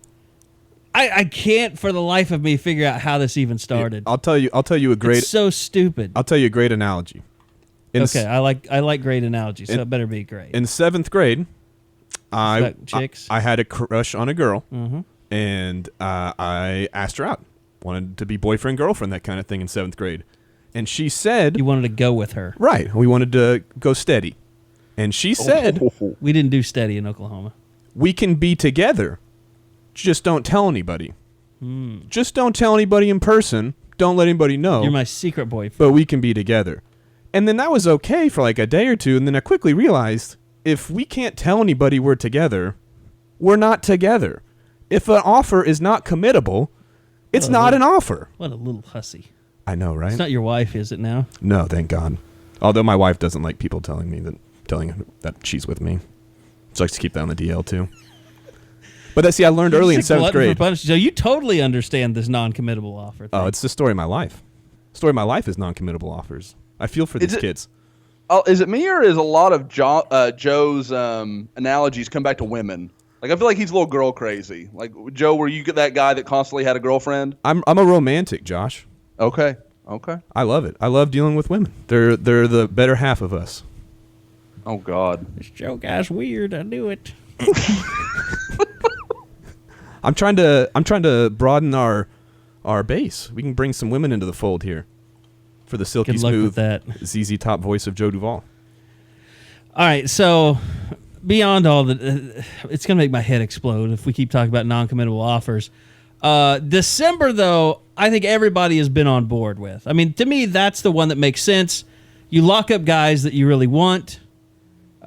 I can't for the life of me figure out how this even started. I'll tell you a great. It's so stupid. I'll tell you a great analogy. I like great analogies, so it better be great. In 7th grade, I had a crush on a girl, and I asked her out. Wanted to be boyfriend girlfriend, that kind of thing in 7th grade, and she said you wanted to go with her. Right, we wanted to go steady, and she said we didn't do steady in Oklahoma. We can be together, just don't tell anybody. Just don't tell anybody in person. Don't let anybody know. You're my secret boyfriend. But we can be together. And then that was okay for like a day or two, and then I quickly realized if we can't tell anybody we're together, we're not together. If an offer is not committable, it's not an offer. What a little hussy. I know, right? It's not your wife, is it now? No, thank God. Although my wife doesn't like people telling her that she's with me. She likes to keep that on the DL too. But I learned early in 7th grade. So you totally understand this non-committable offer thing. Oh, it's the story of my life. The story of my life is non-committable offers. I feel for these kids. Oh, is it me or is a lot of Joe's analogies come back to women? Like, I feel like he's a little girl crazy. Like, Joe, were you that guy that constantly had a girlfriend? I'm a romantic, Josh. Okay. I love it. I love dealing with women. They're the better half of us. Oh God, this Joe guy's weird. I knew it. I'm trying to broaden our base. We can bring some women into the fold here for the silky smooth ZZ Top voice of Joe Duvall. All right, so beyond all the, it's going to make my head explode if we keep talking about non-committable offers. December, though, I think everybody has been on board with. I mean, to me, that's the one that makes sense. You lock up guys that you really want.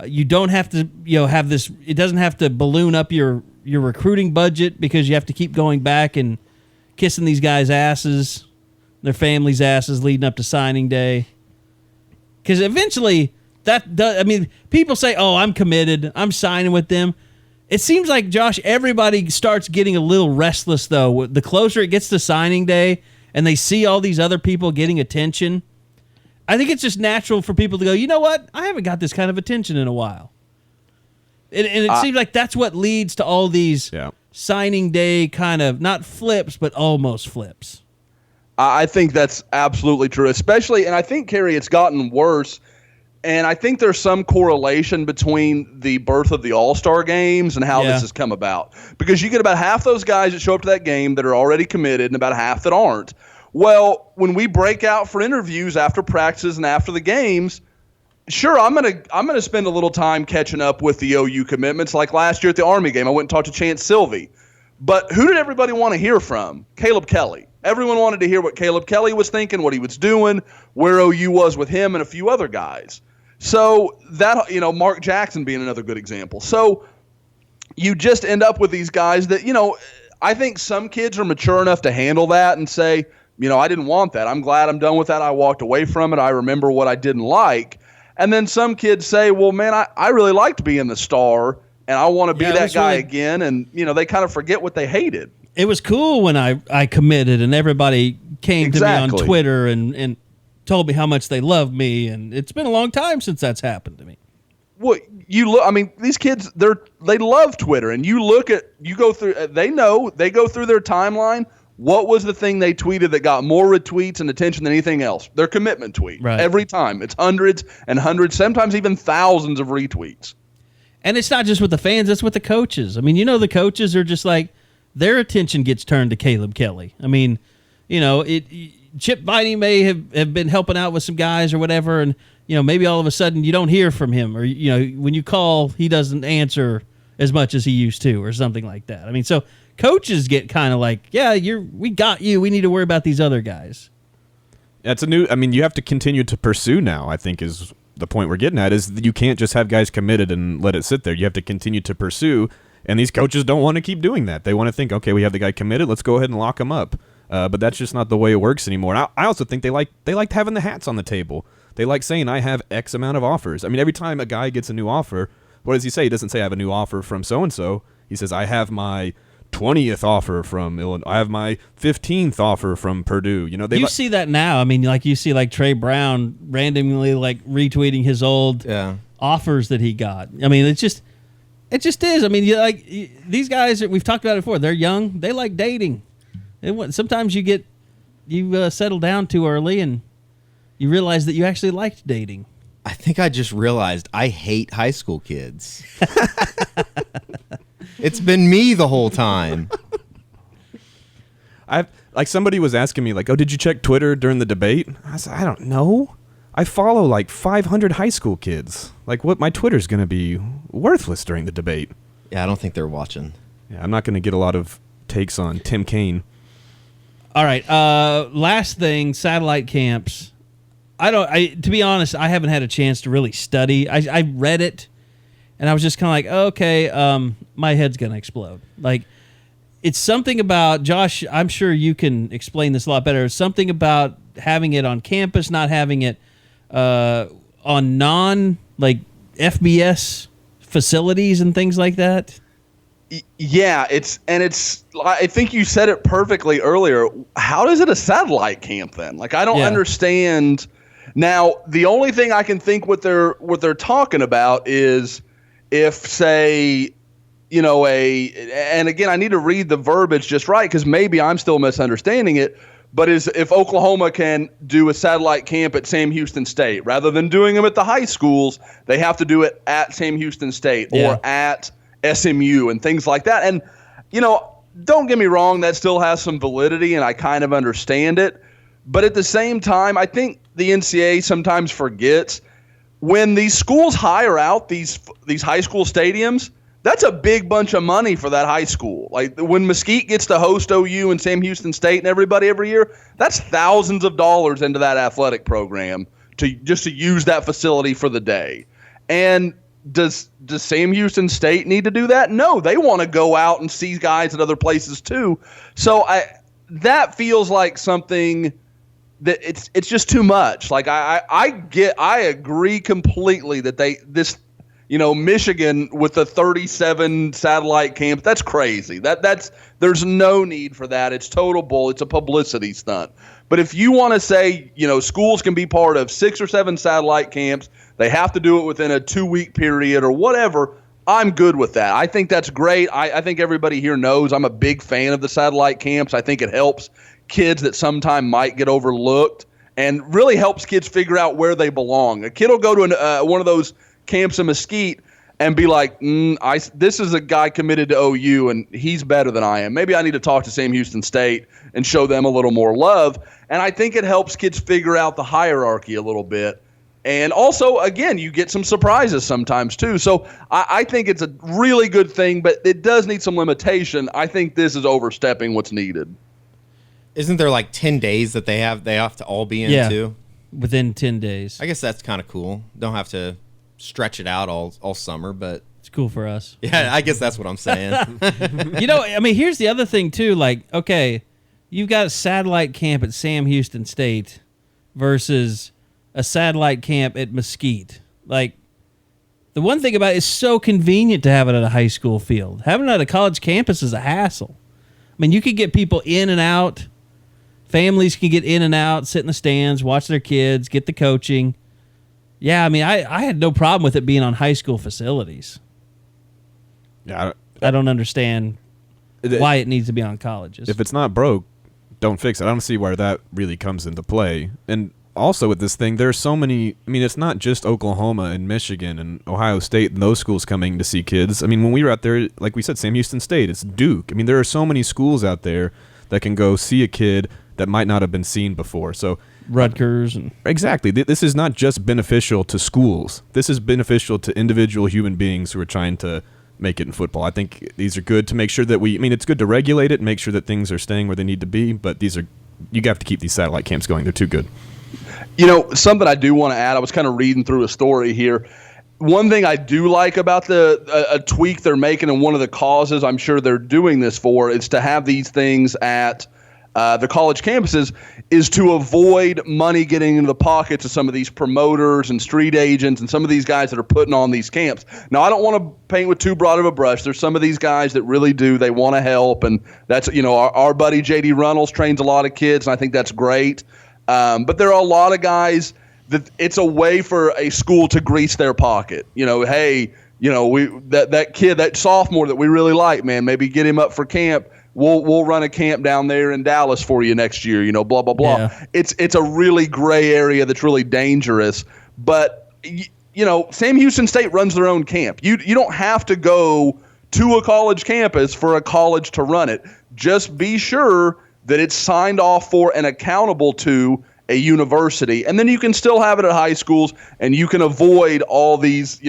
You don't have to, have this. It doesn't have to balloon up your recruiting budget because you have to keep going back and kissing these guys' asses, their families' asses leading up to signing day. Because eventually, people say, "Oh, I'm committed. I'm signing with them." It seems like, Josh, everybody starts getting a little restless, though. The closer it gets to signing day and they see all these other people getting attention, I think it's just natural for people to go, you know what? I haven't got this kind of attention in a while. And it seems like that's what leads to all these signing day kind of, not flips, but almost flips. I think that's absolutely true, especially, and I think, Carey, it's gotten worse. And I think there's some correlation between the birth of the All-Star games and how this has come about. Because you get about half those guys that show up to that game that are already committed and about half that aren't. Well, when we break out for interviews after practices and after the games, sure, I'm gonna spend a little time catching up with the OU commitments. Like last year at the Army game, I went and talked to Chance Sylvie. But who did everybody want to hear from? Caleb Kelly. Everyone wanted to hear what Caleb Kelly was thinking, what he was doing, where OU was with him and a few other guys. So that, Mark Jackson being another good example. So you just end up with these guys that, I think some kids are mature enough to handle that and say, I didn't want that. I'm glad I'm done with that. I walked away from it. I remember what I didn't like. And then some kids say, well, man, I really liked being the star and I want to be that guy again. And, they kind of forget what they hated. It was cool when I committed and everybody came to me on Twitter and told me how much they love me, and it's been a long time since that's happened to me. Well, these kids, they love Twitter, and they go through their timeline. What was the thing they tweeted that got more retweets and attention than anything else? Their commitment tweet. Right. Every time. It's hundreds and hundreds, sometimes even thousands of retweets. And it's not just with the fans, it's with the coaches. I mean, the coaches are just like, their attention gets turned to Caleb Kelly. I mean, Chip Viney may have been helping out with some guys or whatever, and maybe all of a sudden you don't hear from him, or when you call, he doesn't answer as much as he used to, or something like that. I mean, so coaches get kind of like, we got you. We need to worry about these other guys. That's you have to continue to pursue now, I think is the point we're getting at, is that you can't just have guys committed and let it sit there. You have to continue to pursue, and these coaches don't want to keep doing that. They want to think, okay, we have the guy committed, let's go ahead and lock him up. But that's just not the way it works anymore. And I also think they like having the hats on the table. They like saying, I have X amount of offers. I mean, every time a guy gets a new offer, what does he say? He doesn't say, I have a new offer from so-and-so. He says, I have my 20th offer from Illinois. I have my 15th offer from Purdue. You know, you see that now. I mean, like you see like Trey Brown randomly like retweeting his old offers that he got. I mean, it just is. I mean, these guys, we've talked about it before. They're young. They like dating. Sometimes you settle down too early and you realize that you actually liked dating. I think I just realized I hate high school kids. It's been me the whole time. Somebody was asking me like, "Oh, did you check Twitter during the debate?" I said, "I don't know. I follow like 500 high school kids. Like, what? My Twitter's going to be worthless during the debate." Yeah, I don't think they're watching. Yeah, I'm not going to get a lot of takes on Tim Kaine. All right. Last thing, satellite camps. To be honest, I haven't had a chance to really study. I read it, and I was just kind of like, okay, my head's going to explode. Like, it's something about, Josh, I'm sure you can explain this a lot better. It's something about having it on campus, not having it on FBS facilities and things like that. Yeah, I think you said it perfectly earlier. How is it a satellite camp then? Like, I don't understand. Now, the only thing I can think what they're talking about is if, say, and again, I need to read the verbiage just right because maybe I'm still misunderstanding it, but is if Oklahoma can do a satellite camp at Sam Houston State, rather than doing them at the high schools, they have to do it at Sam Houston State or at SMU and things like that. And, don't get me wrong, that still has some validity and I kind of understand it. But at the same time, I think the NCAA sometimes forgets when these schools hire out these high school stadiums, that's a big bunch of money for that high school. Like when Mesquite gets to host OU and Sam Houston State and everybody every year, that's thousands of dollars into that athletic program to use that facility for the day. And does Sam Houston State need to do that? No, they want to go out and see guys at other places too. So that feels like something that it's just too much. Like I agree completely that Michigan with the 37 satellite camps, that's crazy. There's no need for that. It's total bull. It's a publicity stunt. But if you want to say, schools can be part of 6 or 7 satellite camps, they have to do it within a 2-week period or whatever, I'm good with that. I think that's great. I think everybody here knows I'm a big fan of the satellite camps. I think it helps kids that sometimes might get overlooked and really helps kids figure out where they belong. A kid will go to one of those camps in Mesquite and be like, this is a guy committed to OU and he's better than I am. Maybe I need to talk to Sam Houston State and show them a little more love. And I think it helps kids figure out the hierarchy a little bit. And also, again, you get some surprises sometimes too. So I think it's a really good thing, but it does need some limitation. I think this is overstepping what's needed. Isn't there like 10 days that they have to all be in too? Within 10 days. I guess that's kind of cool. Don't have to stretch it out all summer, but it's cool for us. Yeah, I guess that's what I'm saying. Here's the other thing too. Like, okay, you've got a satellite camp at Sam Houston State versus a satellite camp at Mesquite. Like, the one thing about it is so convenient to have it at a high school field. Having it at a college campus is a hassle. I mean, you could get people in and out. Families can get in and out, sit in the stands, watch their kids, get the coaching. Yeah, I mean, I had no problem with it being on high school facilities. Yeah, I don't understand why it needs to be on colleges. If it's not broke, don't fix it. I don't see where that really comes into play. And also with this thing, there are so many. I mean, it's not just Oklahoma and Michigan and Ohio State and those schools coming to see kids. I mean, when we were out there, like we said, Sam Houston State, it's Duke. I mean, there are so many schools out there that can go see a kid that might not have been seen before. So Rutgers. Exactly. This is not just beneficial to schools. This is beneficial to individual human beings who are trying to make it in football. I think these are good to make sure that it's good to regulate it and make sure that things are staying where they need to be, but you have to keep these satellite camps going. They're too good. Something I do want to add, I was kind of reading through a story here. One thing I do like about a tweak they're making, and one of the causes I'm sure they're doing this for, is to have these things at the college campuses is to avoid money getting into the pockets of some of these promoters and street agents and some of these guys that are putting on these camps. Now, I don't want to paint with too broad of a brush. There's some of these guys that really do. They want to help, and that's, our buddy J.D. Runnels trains a lot of kids, and I think that's great. But there are a lot of guys that it's a way for a school to grease their pocket. Hey, that kid, that sophomore that we really like, man, maybe get him up for camp. We'll run a camp down there in Dallas for you next year, blah, blah, blah. Yeah. It's a really gray area that's really dangerous. But, Sam Houston State runs their own camp. You don't have to go to a college campus for a college to run it. Just be sure that it's signed off for and accountable to a university, and then you can still have it at high schools, and you can avoid all these,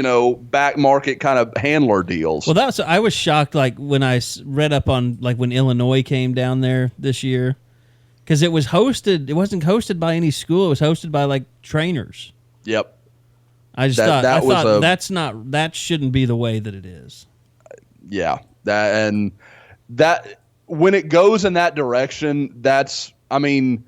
back market kind of handler deals. Well, I was shocked, when I read up on, when Illinois came down there this year, because it wasn't hosted by any school. It was hosted by, trainers. Yep. I just thought that shouldn't be the way that it is. Yeah. That when it goes in that direction, the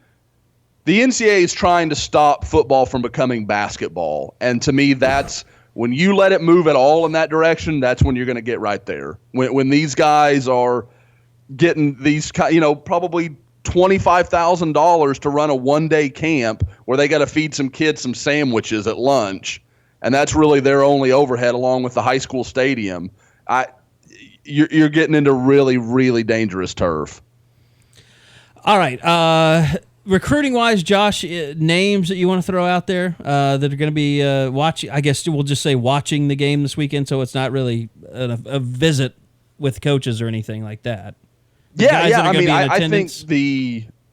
NCAA is trying to stop football from becoming basketball. And to me, that's when you let it move at all in that direction, that's when you're going to get right there. When these guys are getting these, probably $25,000 to run a one-day camp where they got to feed some kids some sandwiches at lunch, and that's really their only overhead along with the high school stadium, you're getting into really, really dangerous turf. All right. Recruiting-wise, Josh, names that you want to throw out there that are going to be watching? I guess we'll just say watching the game this weekend, so it's not really a visit with coaches or anything like that. I think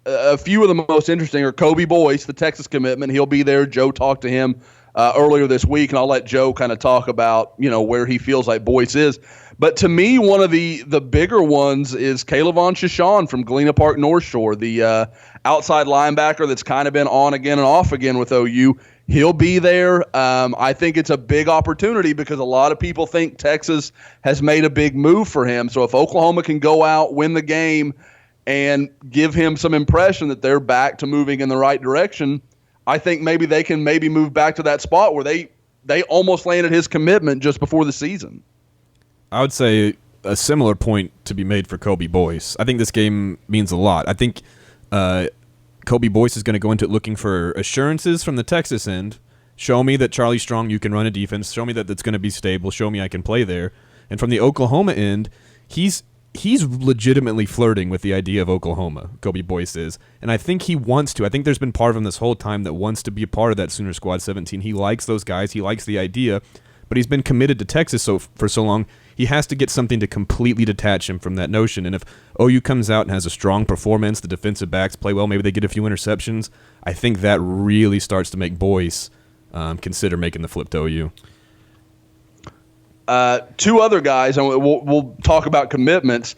a few of the most interesting are Kobe Boyce, the Texas commitment. He'll be there. Joe talked to him earlier this week, and I'll let Joe kind of talk about where he feels like Boyce is. But to me, one of the bigger ones is Calevon Shashawn from Galena Park North Shore, the outside linebacker that's kind of been on again and off again with OU. He'll be there. I think it's a big opportunity because a lot of people think Texas has made a big move for him. So if Oklahoma can go out, win the game, and give him some impression that they're back to moving in the right direction, I think maybe they can move back to that spot where they almost landed his commitment just before the season. I would say a similar point to be made for Kobe Boyce. I think this game means a lot. I think Kobe Boyce is going to go into it looking for assurances from the Texas end. Show me that Charlie Strong, you can run a defense. Show me that it's going to be stable. Show me I can play there. And from the Oklahoma end, he's legitimately flirting with the idea of Oklahoma, Kobe Boyce is. And I think he wants to. I think there's been part of him this whole time that wants to be a part of that Sooner Squad 17. He likes those guys. He likes the idea. But he's been committed to Texas for so long, he has to get something to completely detach him from that notion. And if OU comes out and has a strong performance, the defensive backs play well, maybe they get a few interceptions, I think that really starts to make Boyce consider making the flip to OU. Two other guys, and we'll talk about commitments.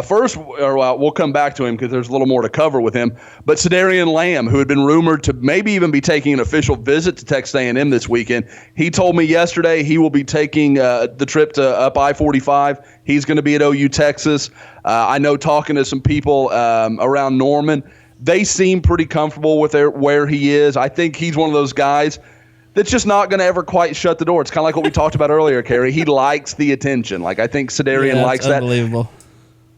First, we'll come back to him because there's a little more to cover with him. But Cedarian Lamb, who had been rumored to maybe even be taking an official visit to Texas A&M this weekend, he told me yesterday he will be taking the trip to up I-45. He's going to be at OU Texas. I know talking to some people around Norman, they seem pretty comfortable with where he is. I think he's one of those guys that's just not going to ever quite shut the door. It's kind of like what we talked about earlier, Carey. He likes the attention. I think Cedarian likes that. Unbelievable.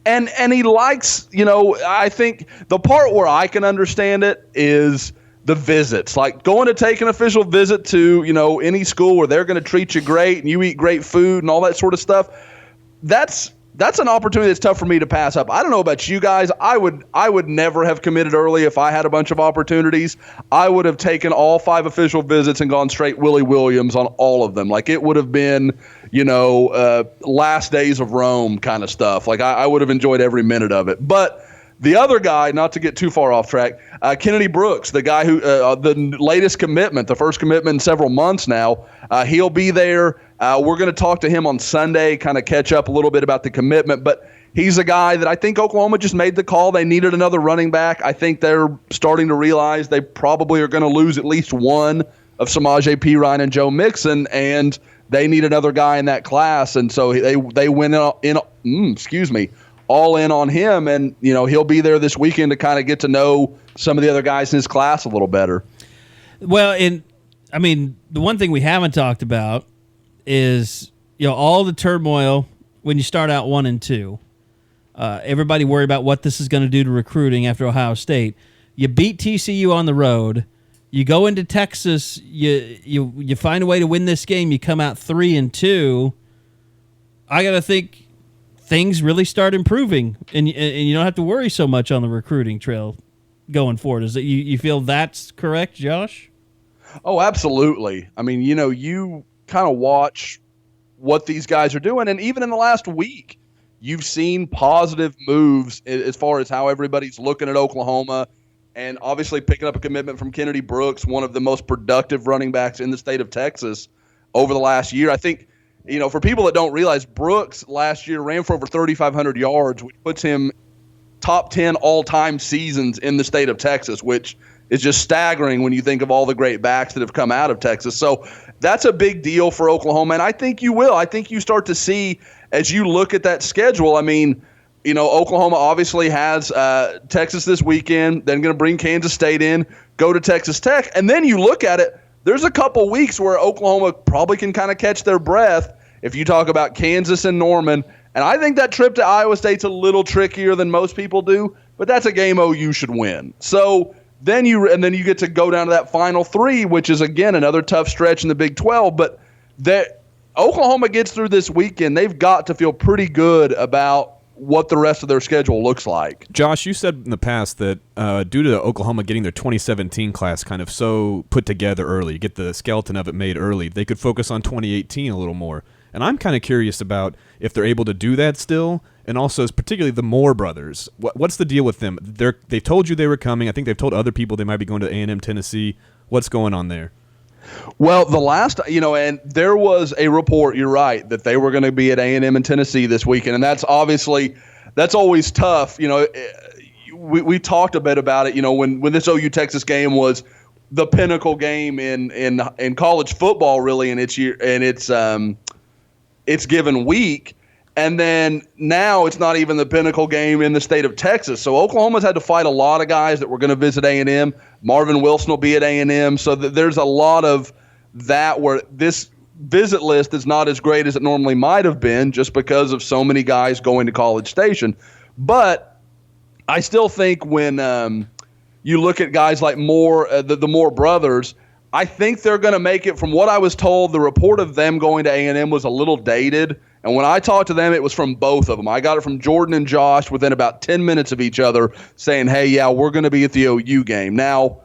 And he likes, I think the part where I can understand it is the visits. Like going to take an official visit to, any school where they're going to treat you great and you eat great food and all that sort of stuff. That's an opportunity that's tough for me to pass up. I don't know about you guys. I would never have committed early if I had a bunch of opportunities. I would have taken all 5 official visits and gone straight Willie Williams on all of them. It would have been, last days of Rome kind of stuff. I would have enjoyed every minute of it. But the other guy, not to get too far off track, Kennedy Brooks, the guy who the latest commitment, the first commitment in several months now, he'll be there. We're going to talk to him on Sunday, kind of catch up a little bit about the commitment. But he's a guy that I think Oklahoma just made the call. They needed another running back. I think they're starting to realize they probably are going to lose at least one of Samaje Perine and Joe Mixon, and they need another guy in that class. And so they went in all in on him, and he'll be there this weekend to kind of get to know some of the other guys in his class a little better. Well, the one thing we haven't talked about is all the turmoil when you start out 1-2. Everybody worried about what this is going to do to recruiting after Ohio State. You beat TCU on the road. You go into Texas. You find a way to win this game. You come out 3-2. I got to think things really start improving, and you don't have to worry so much on the recruiting trail going forward. Is that you feel that's correct, Josh? Oh, absolutely. I mean, you kind of watch what these guys are doing, and even in the last week, you've seen positive moves as far as how everybody's looking at Oklahoma, and obviously picking up a commitment from Kennedy Brooks, one of the most productive running backs in the state of Texas over the last year. I think, for people that don't realize, Brooks last year ran for over 3,500 yards, which puts him top 10 all-time seasons in the state of Texas, which is just staggering when you think of all the great backs that have come out of Texas. So that's a big deal for Oklahoma, and I think you will. I think you start to see, as you look at that schedule, Oklahoma obviously has Texas this weekend, then going to bring Kansas State in, go to Texas Tech, and then you look at it, there's a couple weeks where Oklahoma probably can kind of catch their breath if you talk about Kansas and Norman. And I think that trip to Iowa State's a little trickier than most people do, but that's a game OU should win. So then you get to go down to that final 3, which is, again, another tough stretch in the Big 12. But that Oklahoma gets through this weekend, they've got to feel pretty good about what the rest of their schedule looks like. Josh, you said in the past that due to Oklahoma getting their 2017 class kind of so put together early, get the skeleton of it made early, they could focus on 2018 a little more. And I'm kind of curious about if they're able to do that still, and also particularly the Moore brothers. What's the deal with them? They told you they were coming. I think they've told other people they might be going to A&M Tennessee. What's going on there? Well, the last, and there was a report, you're right, that they were going to be at A&M in Tennessee this weekend, and that's always tough. We talked a bit about it, when this OU Texas game was the pinnacle game in college football, really, in its year, and it's given week. And then now it's not even the pinnacle game in the state of Texas. So Oklahoma's had to fight a lot of guys that were going to visit A&M. Marvin Wilson will be at A&M. So there's a lot of that where this visit list is not as great as it normally might have been just because of so many guys going to College Station. But I still think when you look at guys like Moore, the Moore brothers, I think they're going to make it. From what I was told, the report of them going to A&M was a little dated. And when I talked to them, it was from both of them. I got it from Jordan and Josh within about 10 minutes of each other saying, hey, yeah, we're going to be at the OU game. Now,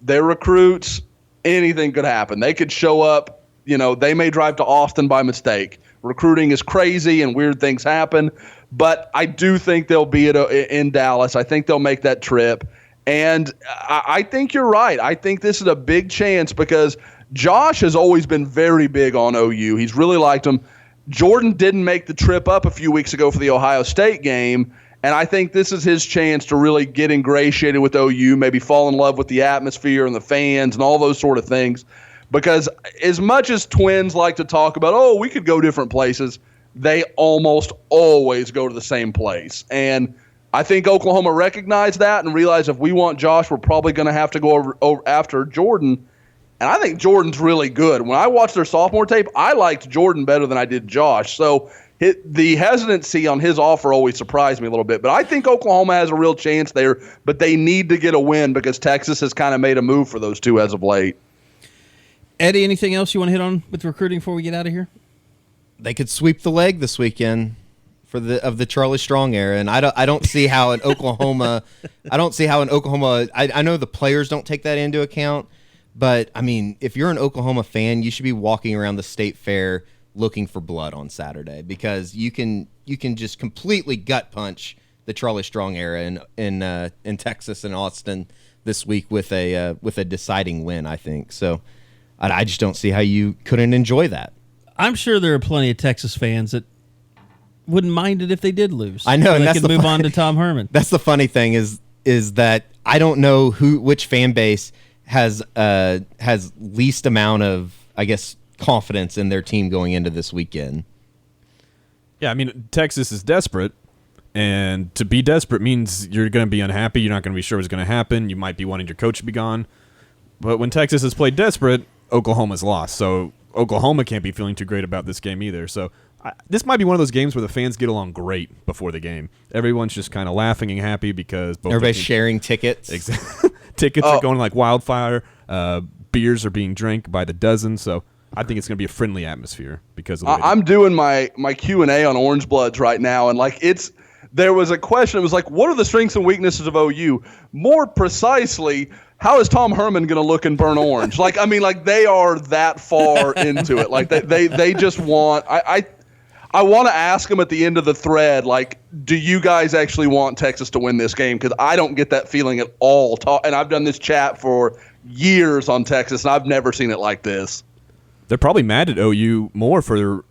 their recruits, anything could happen. They could show up. They may drive to Austin by mistake. Recruiting is crazy and weird things happen. But I do think they'll be in Dallas. I think they'll make that trip. And I think you're right. I think this is a big chance because Josh has always been very big on OU. He's really liked them. Jordan didn't make the trip up a few weeks ago for the Ohio State game, and I think this is his chance to really get ingratiated with OU, maybe fall in love with the atmosphere and the fans and all those sort of things. Because as much as twins like to talk about, we could go different places, they almost always go to the same place. And I think Oklahoma recognized that and realized if we want Josh, we're probably going to have to go over after Jordan. And I think Jordan's really good. When I watched their sophomore tape, I liked Jordan better than I did Josh. So the hesitancy on his offer always surprised me a little bit. But I think Oklahoma has a real chance there, but they need to get a win because Texas has kind of made a move for those two as of late. Eddie, anything else you want to hit on with recruiting before we get out of here? They could sweep the leg this weekend of the Charlie Strong era, and I don't see how in Oklahoma. I know the players don't take that into account. But, I mean, if you're an Oklahoma fan, you should be walking around the state fair looking for blood on Saturday because you can just completely gut punch the Charlie Strong era in Texas and Austin this week with a deciding win, I think. So I just don't see how you couldn't enjoy that. I'm sure there are plenty of Texas fans that wouldn't mind it if they did lose. I know, so and they could move on to Tom Herman. That's the funny thing is that I don't know which fan base has least amount of, I guess, confidence in their team going into this weekend. Yeah, I mean, Texas is desperate, And to be desperate means you're going to be unhappy. You're not going to be sure what's going to happen. You might be wanting your coach to be gone. But when Texas has played desperate, Oklahoma's lost. So Oklahoma can't be feeling too great about this game either. So this might be one of those games where the fans get along great before the game. Everyone's just kind of laughing and happy because both everybody's sharing tickets. Exactly. Tickets are going like wildfire. Beers are being drank by the dozen. So I think it's going to be a friendly atmosphere because of I'm doing my Q&A on Orange Bloods right now, and like there was a question. It was like, what are the strengths and weaknesses of OU? More precisely, how is Tom Herman going to look in burnt orange? Like, I mean, like they are that far into it. Like they just want. I want to ask them at the end of the thread, like, do you guys actually want Texas to win this game? Because I don't get that feeling at all. And I've done this chat for years on Texas, and I've never seen it like this. They're probably mad at OU more for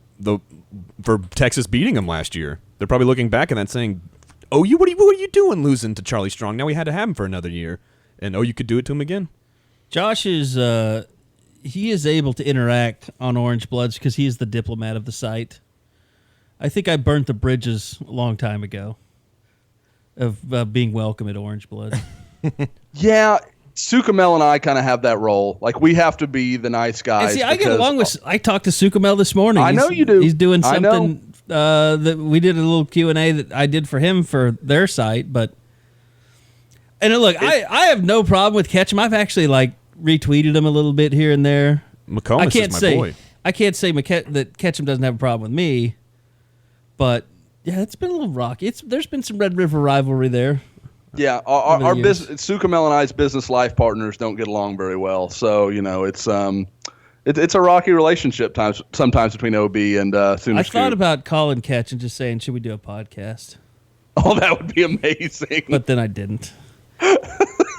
Texas beating them last year. They're probably looking back at that saying, OU, what are you doing losing to Charlie Strong? Now we had to have him for another year. And OU could do it to him again. Josh is he is able to interact on Orange Bloods because he is the diplomat of the site. I think I burnt the bridges a long time ago of being welcome at Orange Blood. Yeah, Sukamel and I kind of have that role. Like, we have to be the nice guys. And see, I get along with. I talked to Sukamel this morning. I know you do. He's doing something that we did a little Q&A that I did for him for their site, but. And look, I have no problem with Ketchum. I've actually like retweeted him a little bit here and there. McComas is my boy. I can't say that Ketchum doesn't have a problem with me, but yeah, it's been a little rocky. There's been some Red River rivalry there. Yeah, our business, Sukamel and I's business life partners don't get along very well. So it's a rocky relationship sometimes between OB and Sooner. I thought about calling Ketch and just saying, should we do a podcast? Oh, that would be amazing. But then I didn't.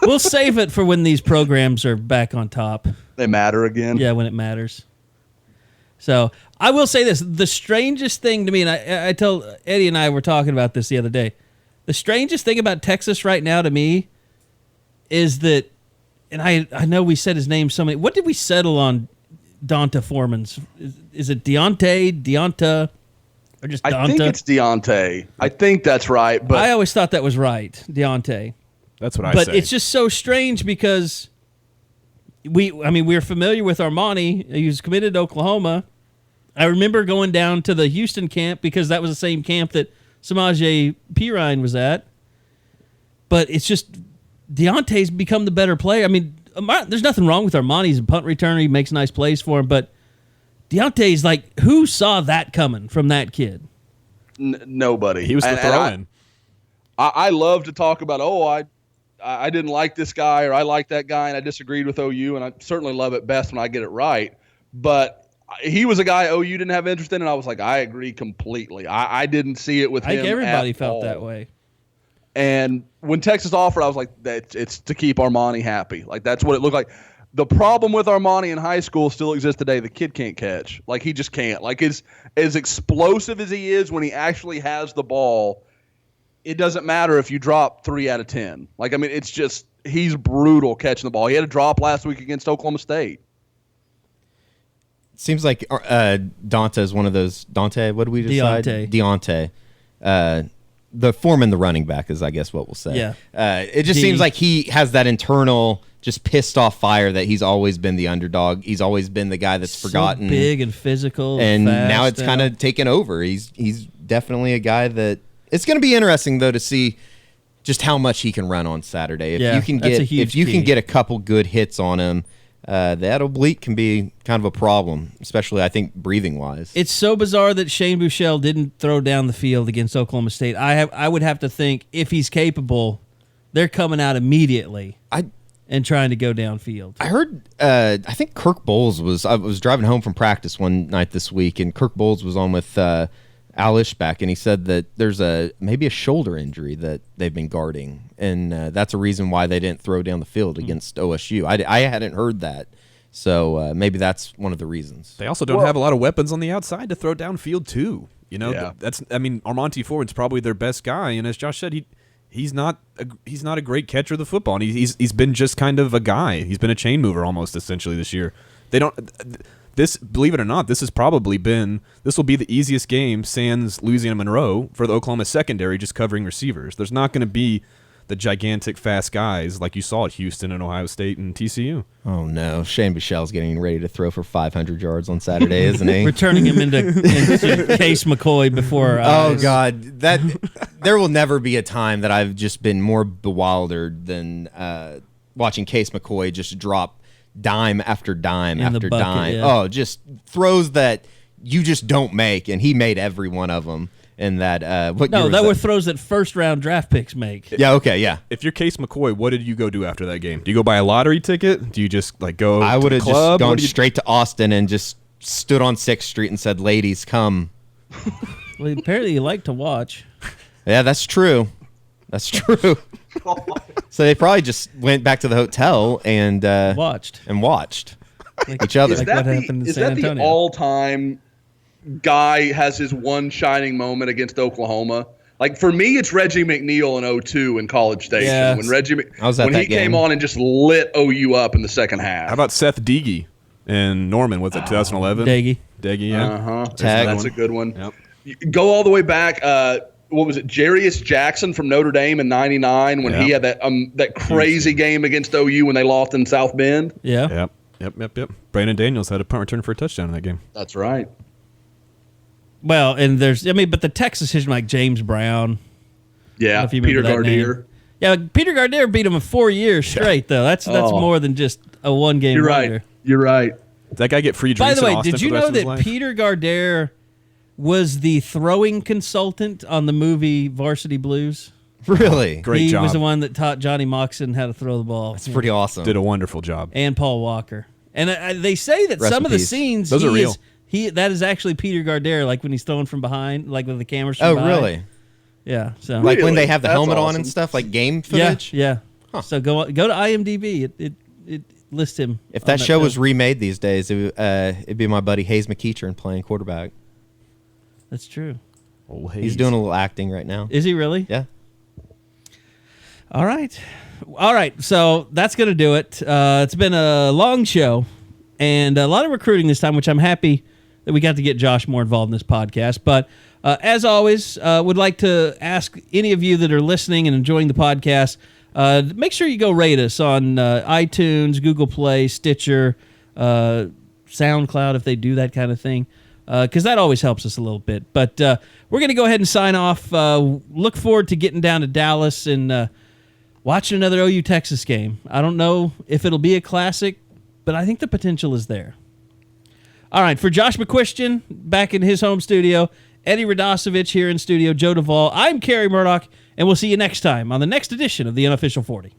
We'll save it for when these programs are back on top. They matter again. Yeah, when it matters. So I will say this: the strangest thing to me, and I told Eddie and I were talking about this the other day. The strangest thing about Texas right now to me is that, and I know we said his name so many. What did we settle on? D'Onta Foreman's? Is it D'Onta, or just D'Onta? I think it's D'Onta. I think that's right. But I always thought that was right, D'Onta. That's what I say. But it's just so strange because we're familiar with Armani. He was committed to Oklahoma. I remember going down to the Houston camp because that was the same camp that Samaje Perine was at. But it's just Deontay's become the better player. I mean, there's nothing wrong with Armani. He's a punt returner. He makes nice plays for him. But Deontay's like, who saw that coming from that kid? Nobody. He was the throw-in. I love to talk about, I didn't like this guy or I like that guy and I disagreed with OU, and I certainly love it best when I get it right. But he was a guy OU didn't have interest in, and I was like, I agree completely. I didn't see it with him. I think everybody at felt all. that way. And when Texas offered, I was like, it's to keep Armani happy. Like, that's what it looked like. The problem with Armani in high school still exists today. The kid can't catch. Like, he just can't. Like, as explosive as he is when he actually has the ball, it doesn't matter if you drop 3 out of 10. Like, I mean, it's just he's brutal catching the ball. He had a drop last week against Oklahoma State. Seems like D'Onta is one of those. D'Onta, what do we decide? D'Onta. The Foreman, the running back, is I guess what we'll say. Yeah. It just seems like he has that internal, just pissed off fire that he's always been the underdog. He's always been the guy that's forgotten. Big and physical. And fast now it's kind of taken over. He's definitely a guy that. It's going to be interesting though to see just how much he can run on Saturday. If you can get a couple good hits on him, that oblique can be kind of a problem, especially I think breathing wise. It's so bizarre that Shane Buechele didn't throw down the field against Oklahoma State. I would have to think if he's capable, they're coming out immediately and trying to go downfield. I heard. I think Kirk Bowles was. I was driving home from practice one night this week, and Kirk Bowles was on with Al Ishbak, and he said that there's maybe a shoulder injury that they've been guarding, and that's a reason why they didn't throw down the field against OSU. I hadn't heard that, so maybe that's one of the reasons. They also don't have a lot of weapons on the outside to throw downfield too. You know, Armonte Ford's probably their best guy, and as Josh said, he's not a great catcher of the football, and he's been just kind of a guy. He's been a chain mover almost essentially this year. The believe it or not, this will be the easiest game sans Louisiana Monroe for the Oklahoma secondary just covering receivers. There's not going to be the gigantic fast guys like you saw at Houston and Ohio State and TCU. Oh no, Shane Bichelle's getting ready to throw for 500 yards on Saturday, isn't he? We're turning him into Case McCoy before. Oh God, there will never be a time that I've just been more bewildered than watching Case McCoy just drop dime after dime after dime. Yeah. Oh, just throws that you just don't make, and he made every one of them. And that were throws that first-round draft picks make. Yeah, okay, yeah. If you're Case McCoy, what did you go do after that game? Do you go buy a lottery ticket? Do you just go I would have just gone straight straight to Austin and just stood on 6th Street and said, ladies, come. Well, apparently you like to watch. Yeah, that's true. That's true. So they probably just went back to the hotel and watched each other. Is that the all-time guy has his one shining moment against Oklahoma? Like, for me, it's Reggie McNeil in 2002 in College Station. Yeah. When he came on and just lit OU up in the second half. How about Seth Deege in Norman? Was it 2011? Deege, yeah. That's a good one. Yep. Go all the way back. What was it? Jarius Jackson from Notre Dame in '99 when he had that crazy game against OU when they lost in South Bend. Yeah. Yep. Brandon Daniels had a punt return for a touchdown in that game. That's right. Well, and but the Texas decision, like James Brown. Yeah, if you Peter remember that Gardere. name. Yeah, Peter Gardere beat him in 4 years straight, though. That's more than just a one-game wonder. You're right. Did that guy get free drinks? By the way, in Austin did you for the know rest of his that life? Peter Gardere was the throwing consultant on the movie Varsity Blues? Really? Great job. He was the one that taught Johnny Moxon how to throw the ball. That's pretty awesome. Did a wonderful job. And Paul Walker. And they say that Rest some in of the peace. scenes Those are real. That is actually Peter Gardere, like when he's throwing from behind, like with the cameras from behind. Really? Yeah. So Like when they have the That's helmet on awesome. and stuff, like game footage? Yeah. So go to IMDb. It lists him. If on that show film. was remade these days, it'd be my buddy Hayes McEachern playing quarterback. That's true. Old He's Hayes. doing a little acting right now. Is he really? Yeah. All right. So that's going to do it. It's been a long show and a lot of recruiting this time, which I'm happy that we got to get Josh more involved in this podcast. But as always, would like to ask any of you that are listening and enjoying the podcast, make sure you go rate us on iTunes, Google Play, Stitcher, SoundCloud, if they do that kind of thing, because that always helps us a little bit. But we're going to go ahead and sign off. Look forward to getting down to Dallas and watching another OU Texas game. I don't know if it'll be a classic, but I think the potential is there. All right, for Josh McQuistion back in his home studio, Eddie Radosevich here in studio, Joe Duvall, I'm Carey Murdoch, and we'll see you next time on the next edition of the Unofficial 40.